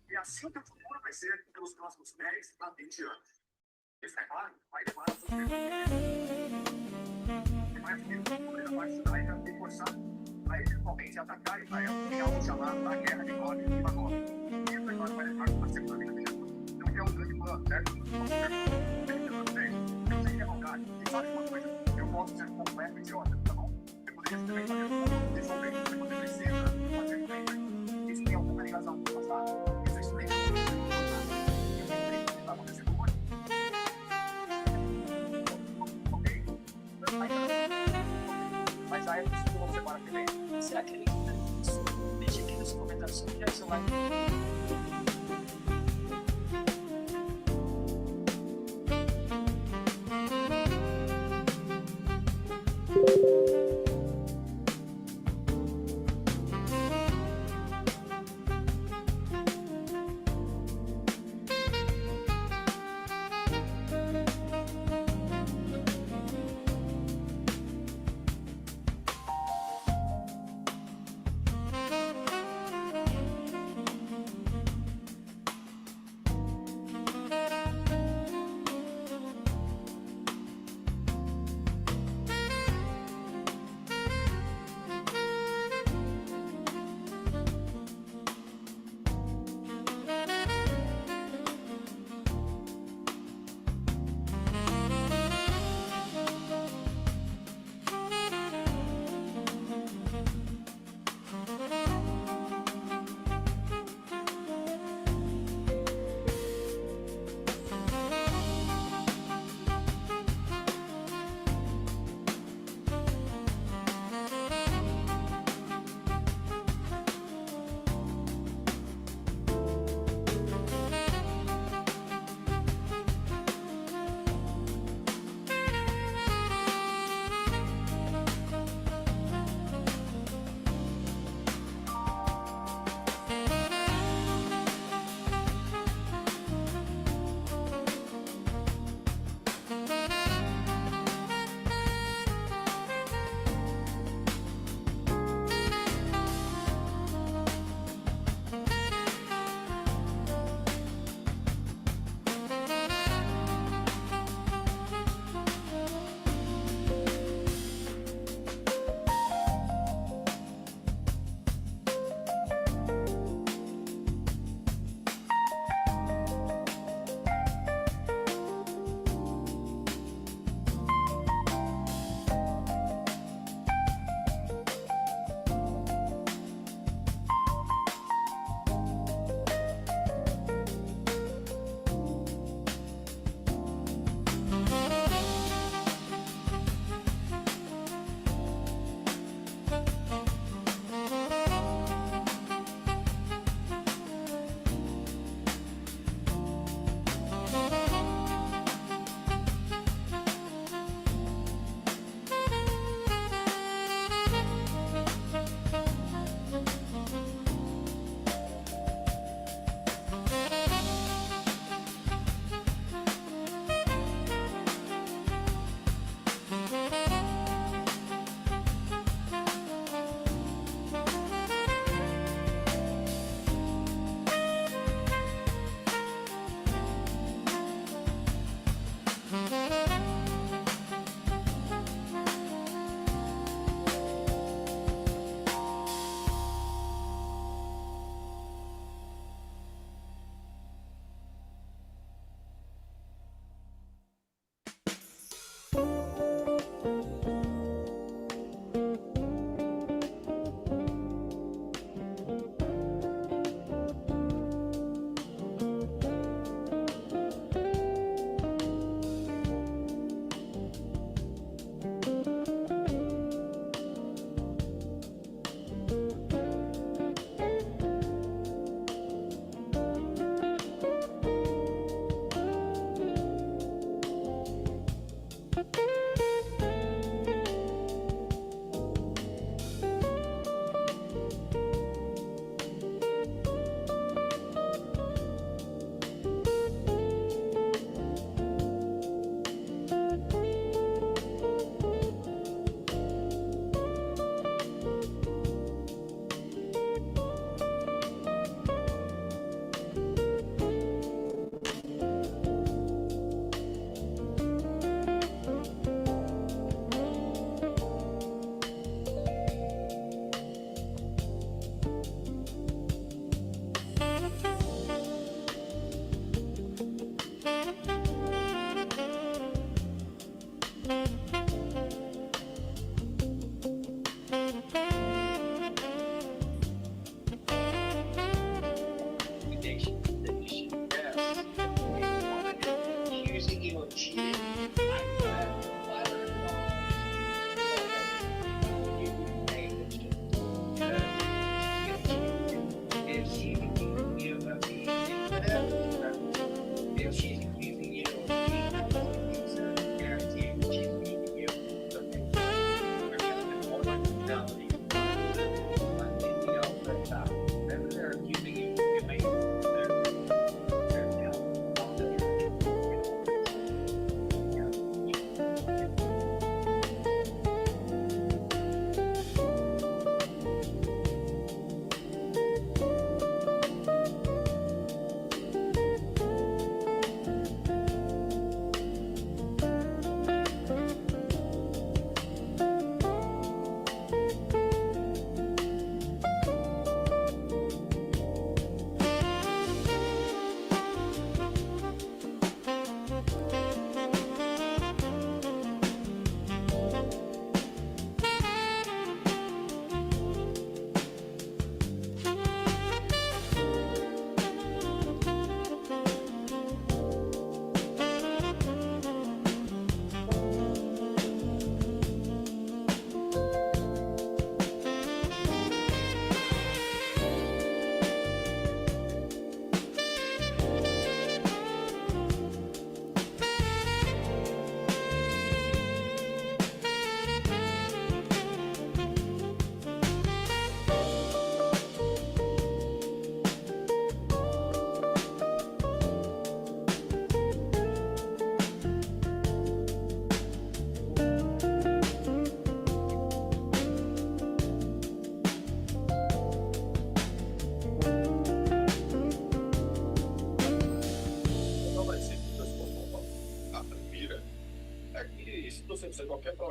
E assim que o futuro vai ser pelos próximos 10 a 20 anos. Esse trabalho vai levar a sociedade. E vai ter o poder da parte judaica e forçar a eventualmente atacar Israel e algo chamado da guerra de Gog e Magog. E isso agora vai levar a segunda vida de Jesus. Então, é um grande plano, certo? Eu sei que é maldade. E sabe uma coisa? Eu posso ser um completo idiota, tá bom? Eu poderia também fazer um resolver o que você precisa fazer bem. Isso tem alguma ligação com o passado. Isso explica o que está acontecendo hoje. Ok? Mas a época que você para também. Será que ele isso? Deixa aqui nos comentários sobre essa live.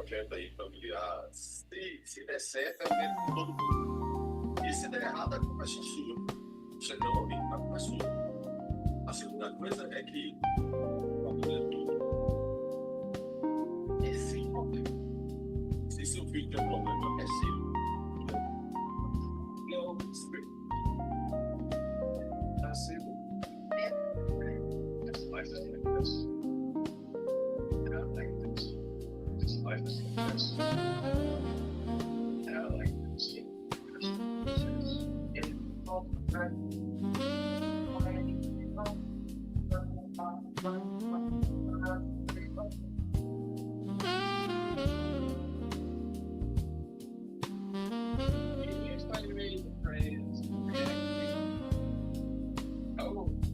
projeto aí, familiar. Se der certo, é o mesmo de todo mundo. E se der errado, a culpa é só sua. Você não ouve, a culpa é sua. A segunda coisa é que, vamos ler tudo. É simples. Se seu filho tem um problema, é seu. Não, tá sendo. It's life is like this. And I like this. It's life is like this. And I like this.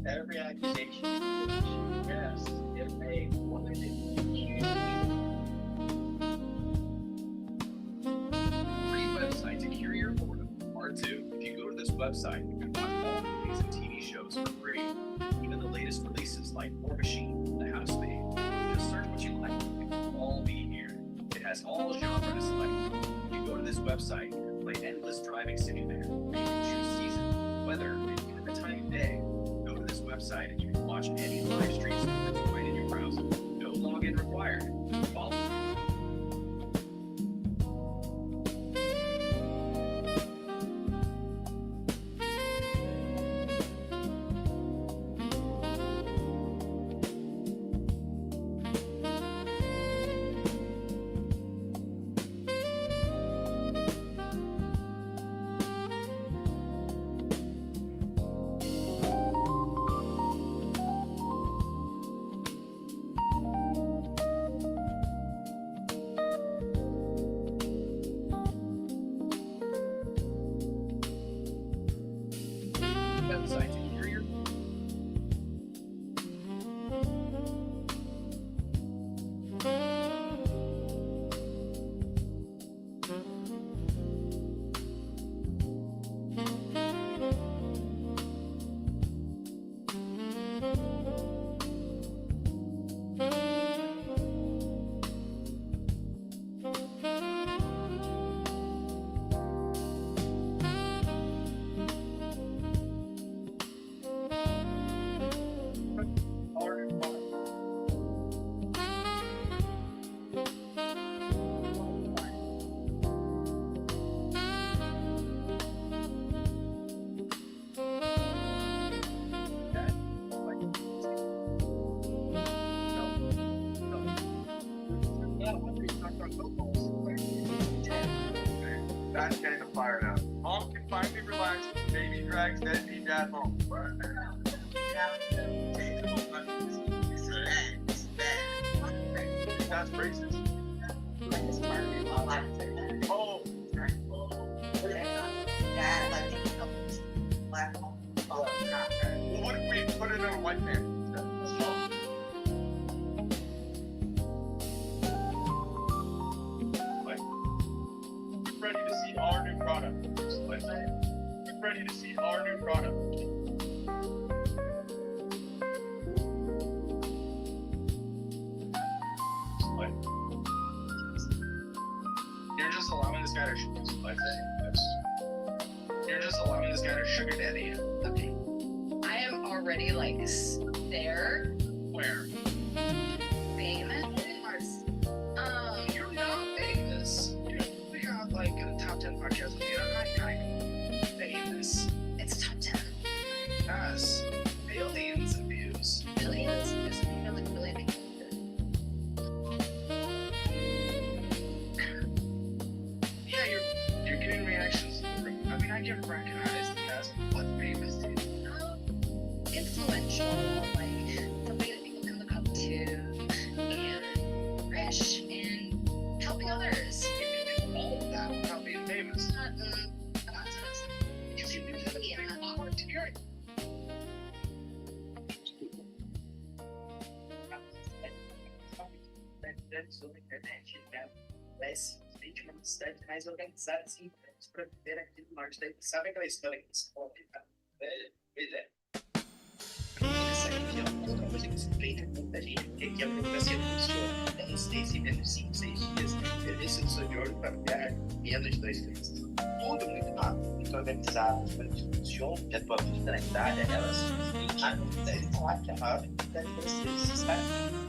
Every accusation, yes, if they wanted it, free website to cure your boredom. Part 2. If you go to this website, you can watch all movies and TV shows for free. Even the latest releases like War Machine, The Housemaid. Just search what you like. It will all be here. It has all genres to select from. If you go to this website, you can play endless driving simulator. You can choose season, weather, and even the time of day. Go to this website and you can watch any live streams right in your browser. No login required. Follow. Website to cure your That's getting the fire now. Mom can finally relax. Baby drags deadbeat dad home. That's racist. Oh. Well, what if we put it on a white man? Ready to see our new product. Ready to see our new product. You're just allowing this guy to You're just allowing this guy to sugar daddy you. Okay. I am already like there. Where? Famous. You're not famous. We got like a top 10 podcast. You're not kind of famous. It's top 10. Yes. Billions of views. Billions? There's like a billion. Yeah, you're getting reactions. I mean, I get recognized as what famous is. Influential, like somebody that people can look up to, and rich, and helping others. You can do all of that without being famous. Because you really are awkward to hear it. Sobre a internet, né? Mas a gente é uma cidade mais organizada, assim, para viver aqui no norte. Daí, sabe aquela história que eles contam? Pois é. nessa região. Outra coisa que surpreende muita gente é que a burocracia não funciona. A residência em menos de 5, 6 dias, perder-se do sojourno familiar em menos de 2 meses. Tudo muito rápido, muito organizado, as coisas funcionam, e a tua vida na Itália, elas devem falar que a maior dificuldade brasileira está aqui.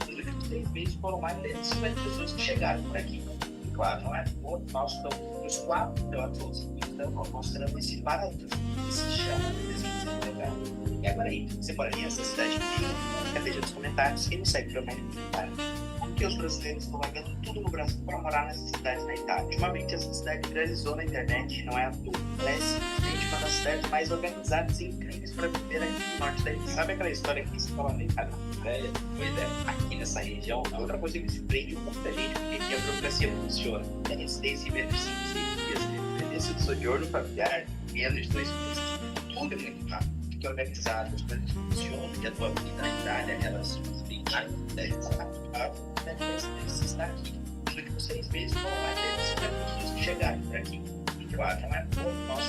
Nos últimos 3 meses foram mais de 50 pessoas que chegaram por aqui. E claro, não é todo, nós estamos nos 4 pilotos que estão mostrando esse paraíso, esse chama de desenvolvimento. E agora aí, você moraria nessa cidade pequena? Veja nos comentários e nos segue para mais comentários. Por que os brasileiros estão largando tudo no Brasil para morar nessas cidades na Itália? Ultimamente, essa cidade viralizou na internet, não é à toa. Ela é simplesmente uma das cidades mais organizadas e incríveis para viver aqui no norte da Itália. Sabe aquela história que se fala na Itália velha? Pois é, aqui nessa região, a outra coisa que surpreende muita gente é que a burocracia não funciona. A residência em menos de 5, 6 dias, perder-se do sojourno familiar em menos de 2 meses. Tudo é muito rápido. Fique organizado, as coisas funcionam e a tua vida na Itália, elas simplesmente deve estar está aqui. Nos últimos 6 meses, foram mais de 50 pessoas que chegaram por aqui. E claro, não é por nós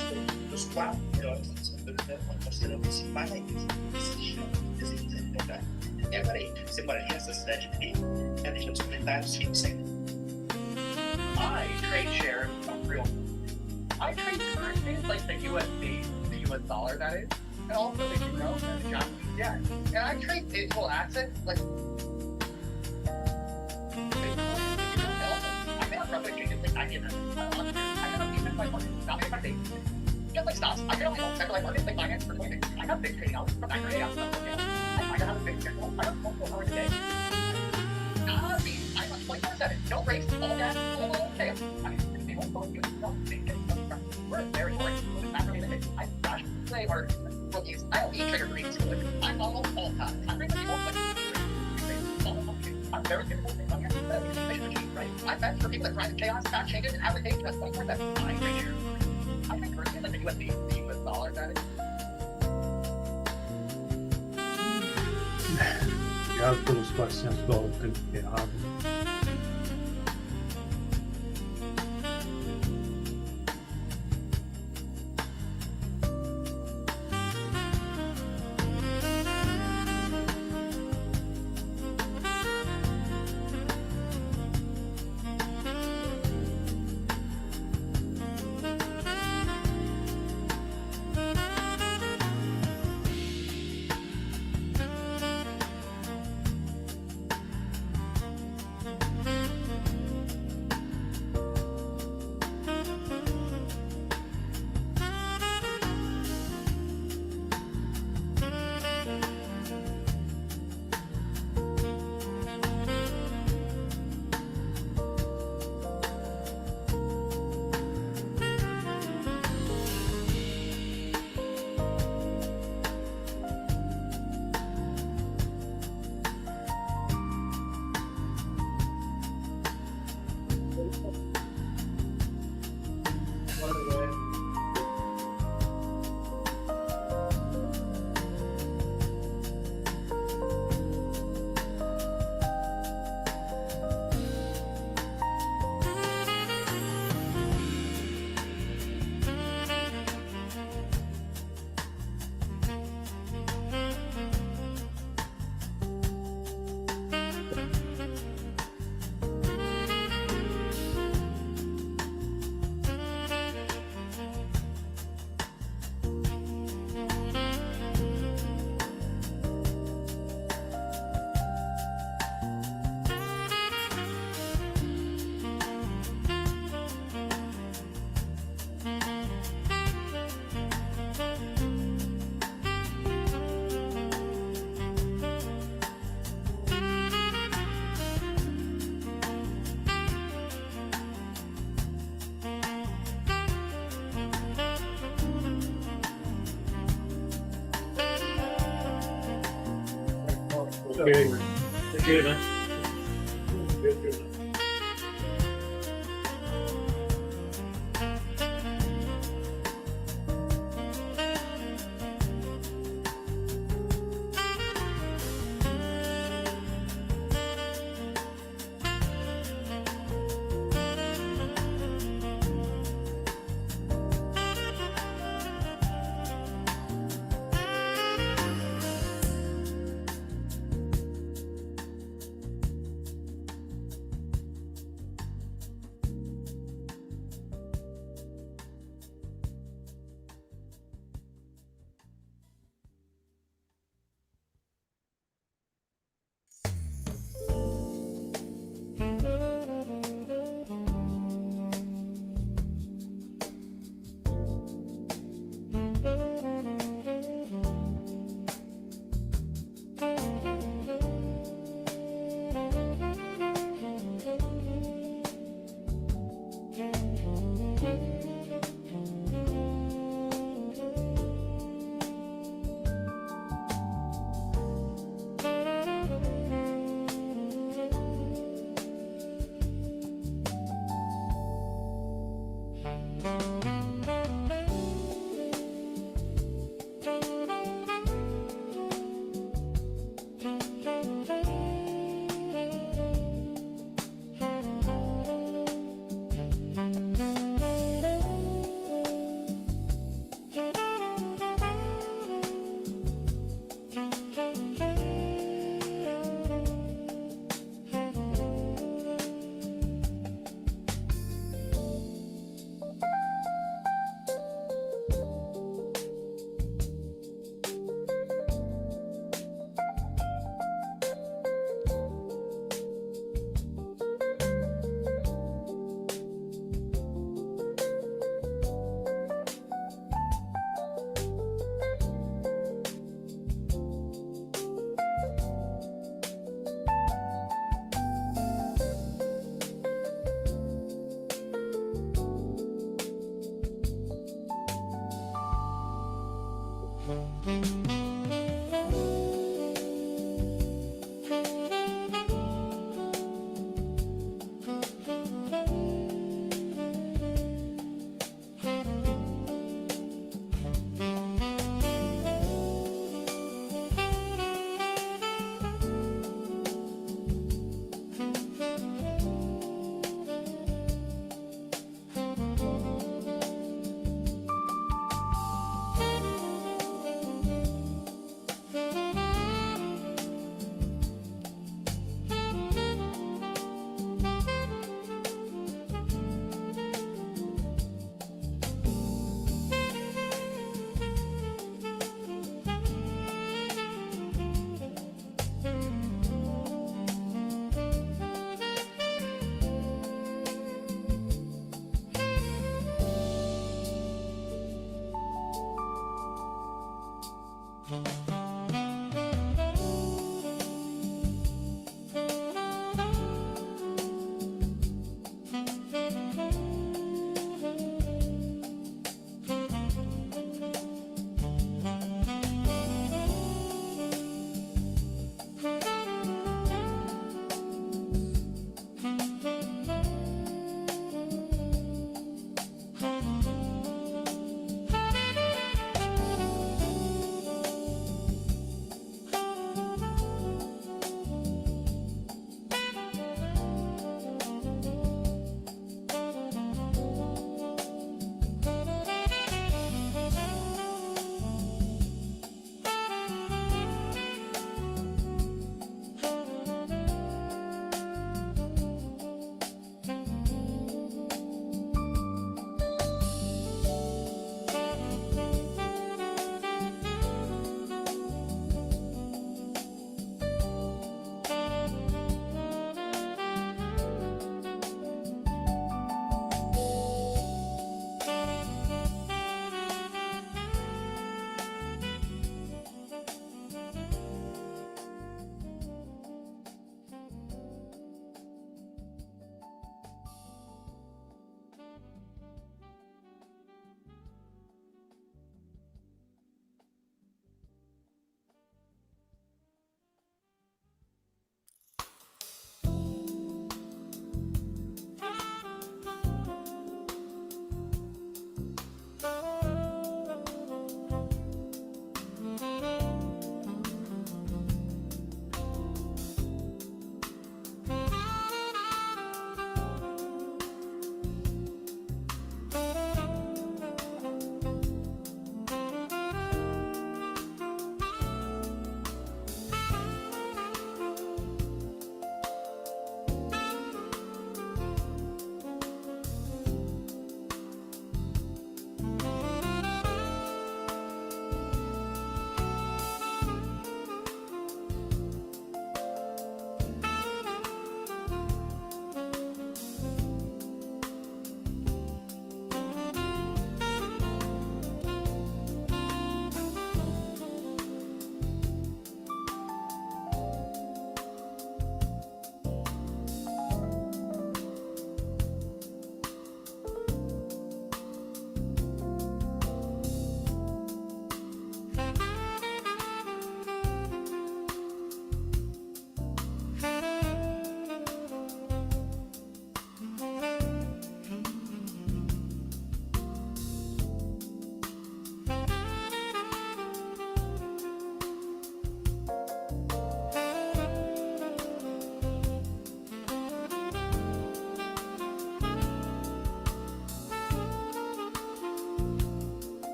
dos 4 melhores mostrando esse paraíso, esse chão de desenvolvimento. E agora aí, você moraria nessa cidade pequena? Deixa nos comentários, fique sempre. I trade shares of real. I trade currencies like the USD, the US dollar that is, and also the euro and the Japanese yen. And I trade digital assets like I cannot replicate it like I can. I cannot even like not if I think. Just like stocks, I can only own centralized markets like finance for 20 I have big trading hours from 9 to 8 hours. I can have a big schedule. I have multiple hours a day. I must 24/7. No breaks, all gas, all chaos. I mean, they won't go and we're very boring. I crash, play hard. Rookies. I don't eat trigger greens. I'm almost all time. I'm really I'm very difficult to understand. Right? I'm meant for people that thrive in chaos, fast changes, and have to take that's 24/7. I think currency like the USD, the US dollar, that is. Obrigado pelo esclarecimento do algo errado. Okay. Good, man. Good.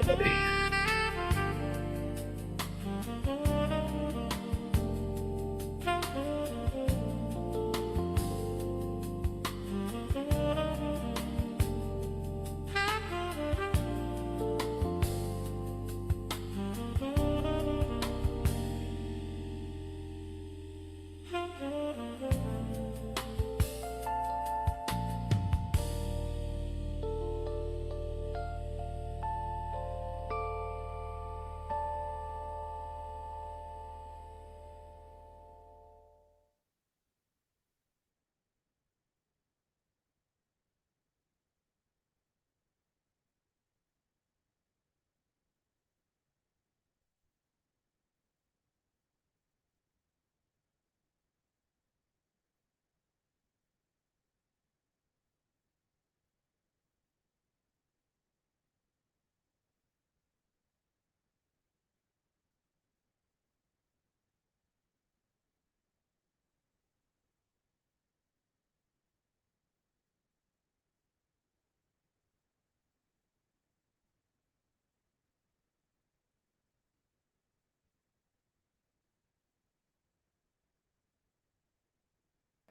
everybody.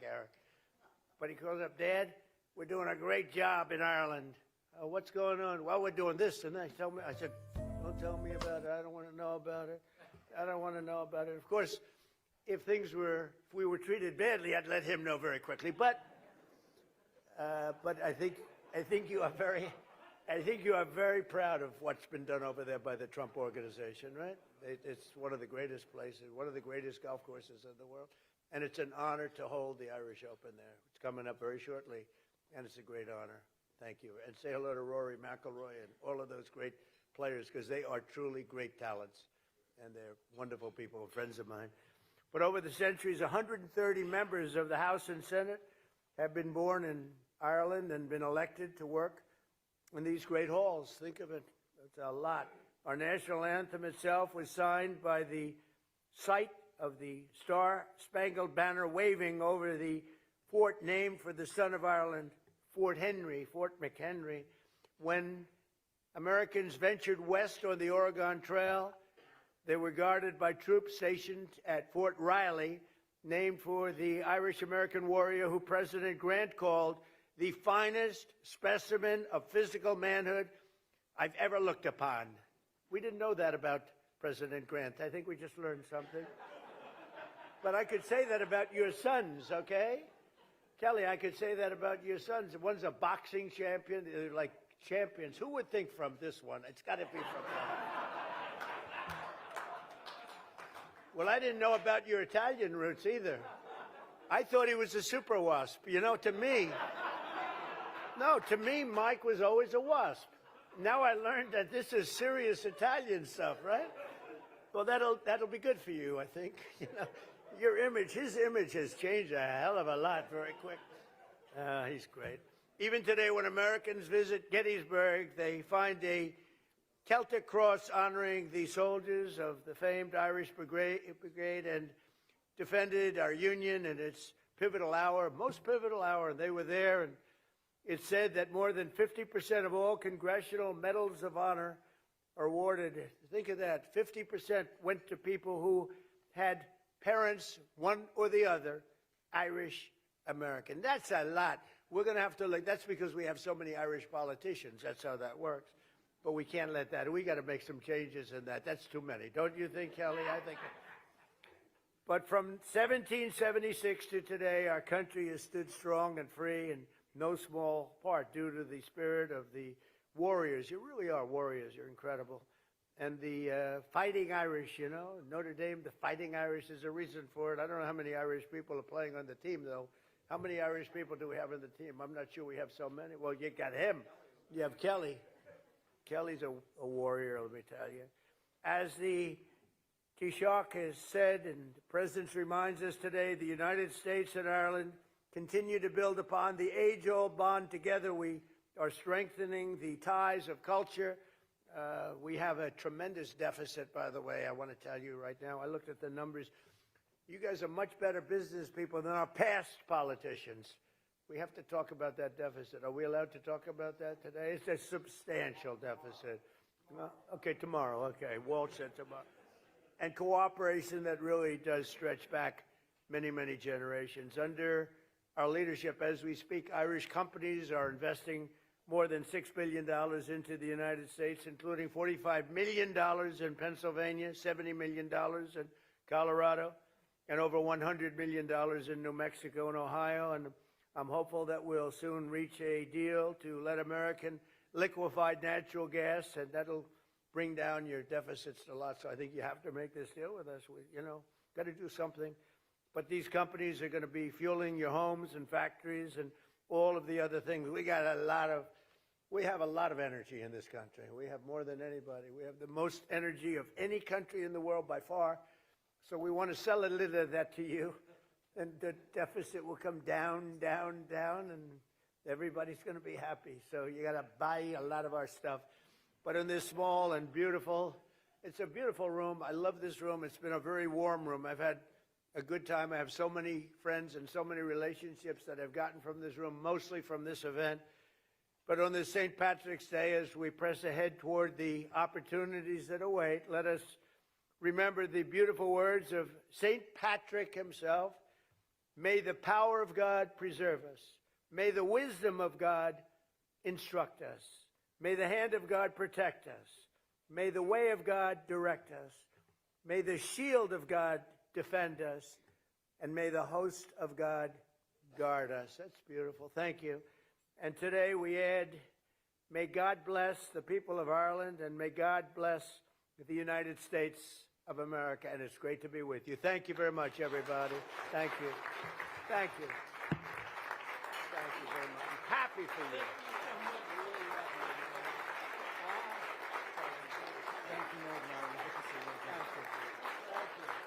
Garrick. But he calls up, Dad, we're doing a great job in Ireland. What's going on? Well, we're doing this and that. Tell me. I said, don't tell me about it. I don't want to know about it. I don't want to know about it. Of course, if we were treated badly, I'd let him know very quickly. But I think you are very proud of what's been done over there by the Trump organization, right? It's one of the greatest places, one of the greatest golf courses in the world. And it's an honor to hold the Irish Open there. It's coming up very shortly, and it's a great honor. Thank you. And say hello to Rory McIlroy and all of those great players, because they are truly great talents, and they're wonderful people, friends of mine. But over the centuries, 130 members of the House and Senate have been born in Ireland and been elected to work in these great halls. Think of it. That's a lot. Our national anthem itself was signed by the site of the Star-Spangled Banner waving over the fort named for the son of Ireland, Fort McHenry. When Americans ventured west on the Oregon Trail, they were guarded by troops stationed at Fort Riley, named for the Irish-American warrior who President Grant called the finest specimen of physical manhood I've ever looked upon. We didn't know that about President Grant. I think we just learned something. But I could say that about your sons, okay? Kelly, I could say that about your sons. One's a boxing champion. They're like champions. Who would think from this one? It's got to be from them. Well, I didn't know about your Italian roots either. I thought he was a super wasp. You know, to me, Mike was always a wasp. Now I learned that this is serious Italian stuff, right? Well, that'll be good for you, I think. You know, his image has changed a hell of a lot very quick. He's great. Even today, when Americans visit Gettysburg, they find a Celtic cross honoring the soldiers of the famed Irish Brigade and defended our Union in its pivotal hour, most pivotal hour, and they were there. And it said that more than 50% of all congressional medals of honor are awarded. Think of that. 50% went to people who had parents, one or the other, Irish American. That's a lot. We're going to have to look. That's because we have so many Irish politicians. That's how that works. But we can't let that. We got to make some changes in that. That's too many. Don't you think, Kelly? I think. But from 1776 to today, our country has stood strong and free, in no small part due to the spirit of the warriors. You really are warriors. You're incredible. And the Fighting Irish, you know, Notre Dame, the Fighting Irish, is a reason for it. I don't know how many Irish people are playing on the team, though. How many Irish people do we have on the team? I'm not sure we have so many. Well, you got him. You have Kelly. Kelly's a warrior, let me tell you. As the Taoiseach has said, and the President reminds us today, the United States and Ireland continue to build upon the age-old bond together. We are strengthening the ties of culture. We have a tremendous deficit, by the way, I want to tell you right now. I looked at the numbers. You guys are much better business people than our past politicians. We have to talk about that deficit. Are we allowed to talk about that today? It's a substantial deficit. Okay, tomorrow, okay. Walt said tomorrow. And cooperation that really does stretch back many, many generations. Under our leadership, as we speak, Irish companies are investing more than $6 billion into the United States, including $45 million in Pennsylvania, $70 million in Colorado, and over $100 million in New Mexico and Ohio. And I'm hopeful that we'll soon reach a deal to let American liquefied natural gas, and that'll bring down your deficits a lot. So I think you have to make this deal with us. We, got to do something. But these companies are going to be fueling your homes and factories and all of the other things. We have a lot of energy in this country. We have more than anybody. We have the most energy of any country in the world by far. So we want to sell a little of that to you, and the deficit will come down, down, down, and everybody's going to be happy. So you got to buy a lot of our stuff. But in this small and beautiful, it's a beautiful room. I love this room. It's been a very warm room. I've had a good time. I have so many friends and so many relationships that I've gotten from this room, mostly from this event. But on this St. Patrick's Day, as we press ahead toward the opportunities that await, let us remember the beautiful words of St. Patrick himself. May the power of God preserve us. May the wisdom of God instruct us. May the hand of God protect us. May the way of God direct us. May the shield of God defend us. And may the host of God guard us. That's beautiful. Thank you. And today we add, may God bless the people of Ireland, and may God bless the United States of America. And it's great to be with you. Thank you very much, everybody. Thank you. Thank you. Thank you very much. I'm happy for you. Thank you, Martin. Good to see you. Thank you. Thank you.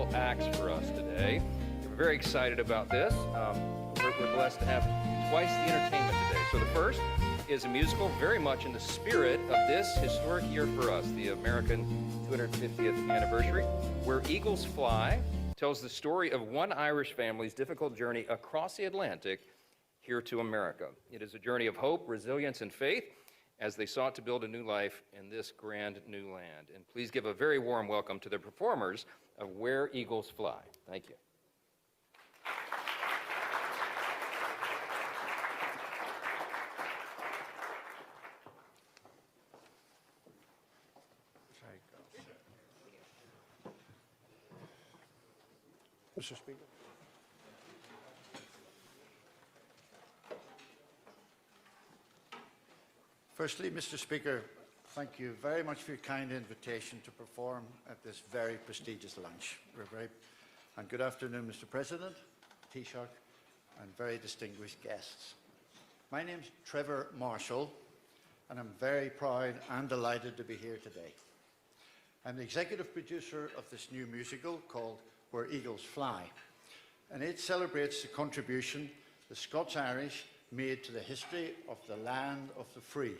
musical acts for us today. We're very excited about this. We're blessed to have twice the entertainment today. So the first is a musical very much in the spirit of this historic year for us, the American 250th anniversary, Where Eagles Fly tells the story of one Irish family's difficult journey across the Atlantic here to America. It is a journey of hope, resilience, and faith as they sought to build a new life in this grand new land. And please give a very warm welcome to the performers of Where Eagles Fly. Thank you. Mr. Speaker. Firstly, Mr. Speaker, thank you very much for your kind invitation to perform at this very prestigious lunch. And good afternoon, Mr. President, Taoiseach, and very distinguished guests. My name's Trevor Marshall, and I'm very proud and delighted to be here today. I'm the executive producer of this new musical called Where Eagles Fly, and it celebrates the contribution the Scots-Irish made to the history of the land of the free.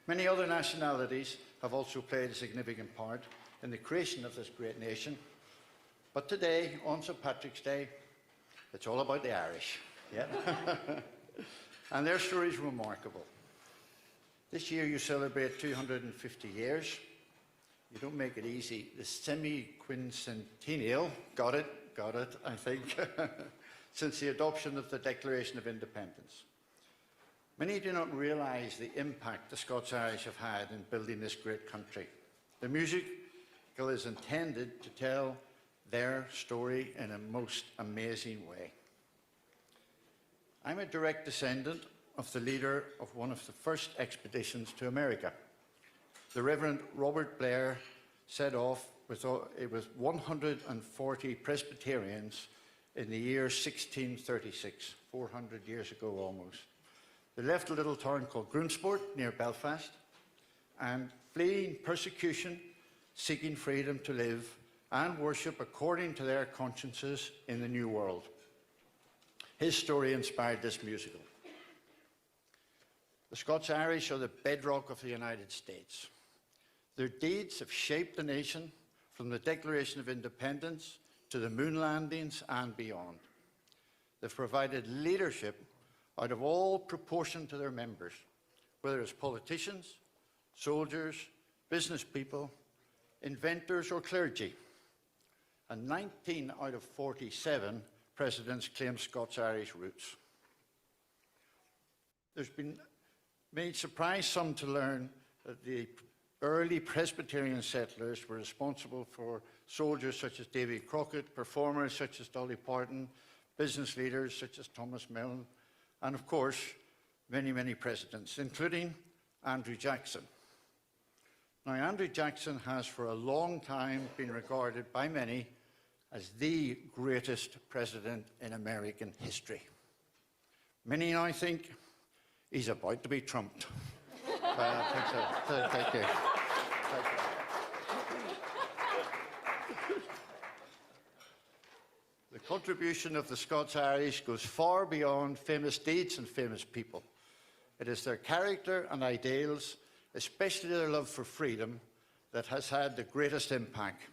Many other nationalities have also played a significant part in the creation of this great nation, but today, on St. Patrick's Day, it's all about the Irish. Yeah. And their story is remarkable. This year you celebrate 250 years. You don't make it easy. The semi-quincentennial, got it, I think, since the adoption of the Declaration of Independence. Many do not realise the impact the Scots-Irish have had in building this great country. The musical is intended to tell their story in a most amazing way. I'm a direct descendant of the leader of one of the first expeditions to America. The Reverend Robert Blair set off with 140 Presbyterians in the year 1636, 400 years ago almost. They left a little town called Grunsport near Belfast, and fleeing persecution, seeking freedom to live and worship according to their consciences in the New World. His story inspired this musical. The Scots-Irish are the bedrock of the United States. Their deeds have shaped the nation from the Declaration of Independence to the moon landings and beyond. They've provided leadership out of all proportion to their members, whether it's politicians, soldiers, business people, inventors, or clergy. And 19 out of 47 presidents claim Scots-Irish roots. May surprise some to learn that the early Presbyterian settlers were responsible for soldiers such as Davy Crockett, performers such as Dolly Parton, business leaders such as Thomas Milne, and of course, many, many presidents, including Andrew Jackson. Now, Andrew Jackson has for a long time been regarded by many as the greatest president in American history. Many now think he's about to be trumped. I think so. Thank you. The contribution of the Scots-Irish goes far beyond famous deeds and famous people. It is their character and ideals, especially their love for freedom, that has had the greatest impact.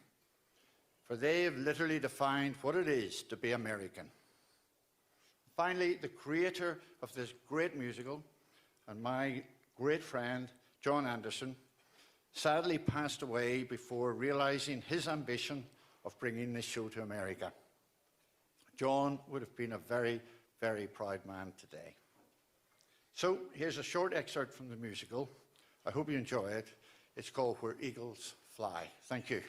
For they have literally defined what it is to be American. Finally, the creator of this great musical and my great friend, John Anderson, sadly passed away before realizing his ambition of bringing this show to America. John would have been a very, very proud man today. So here's a short excerpt from the musical. I hope you enjoy it. It's called Where Eagles Fly. Thank you.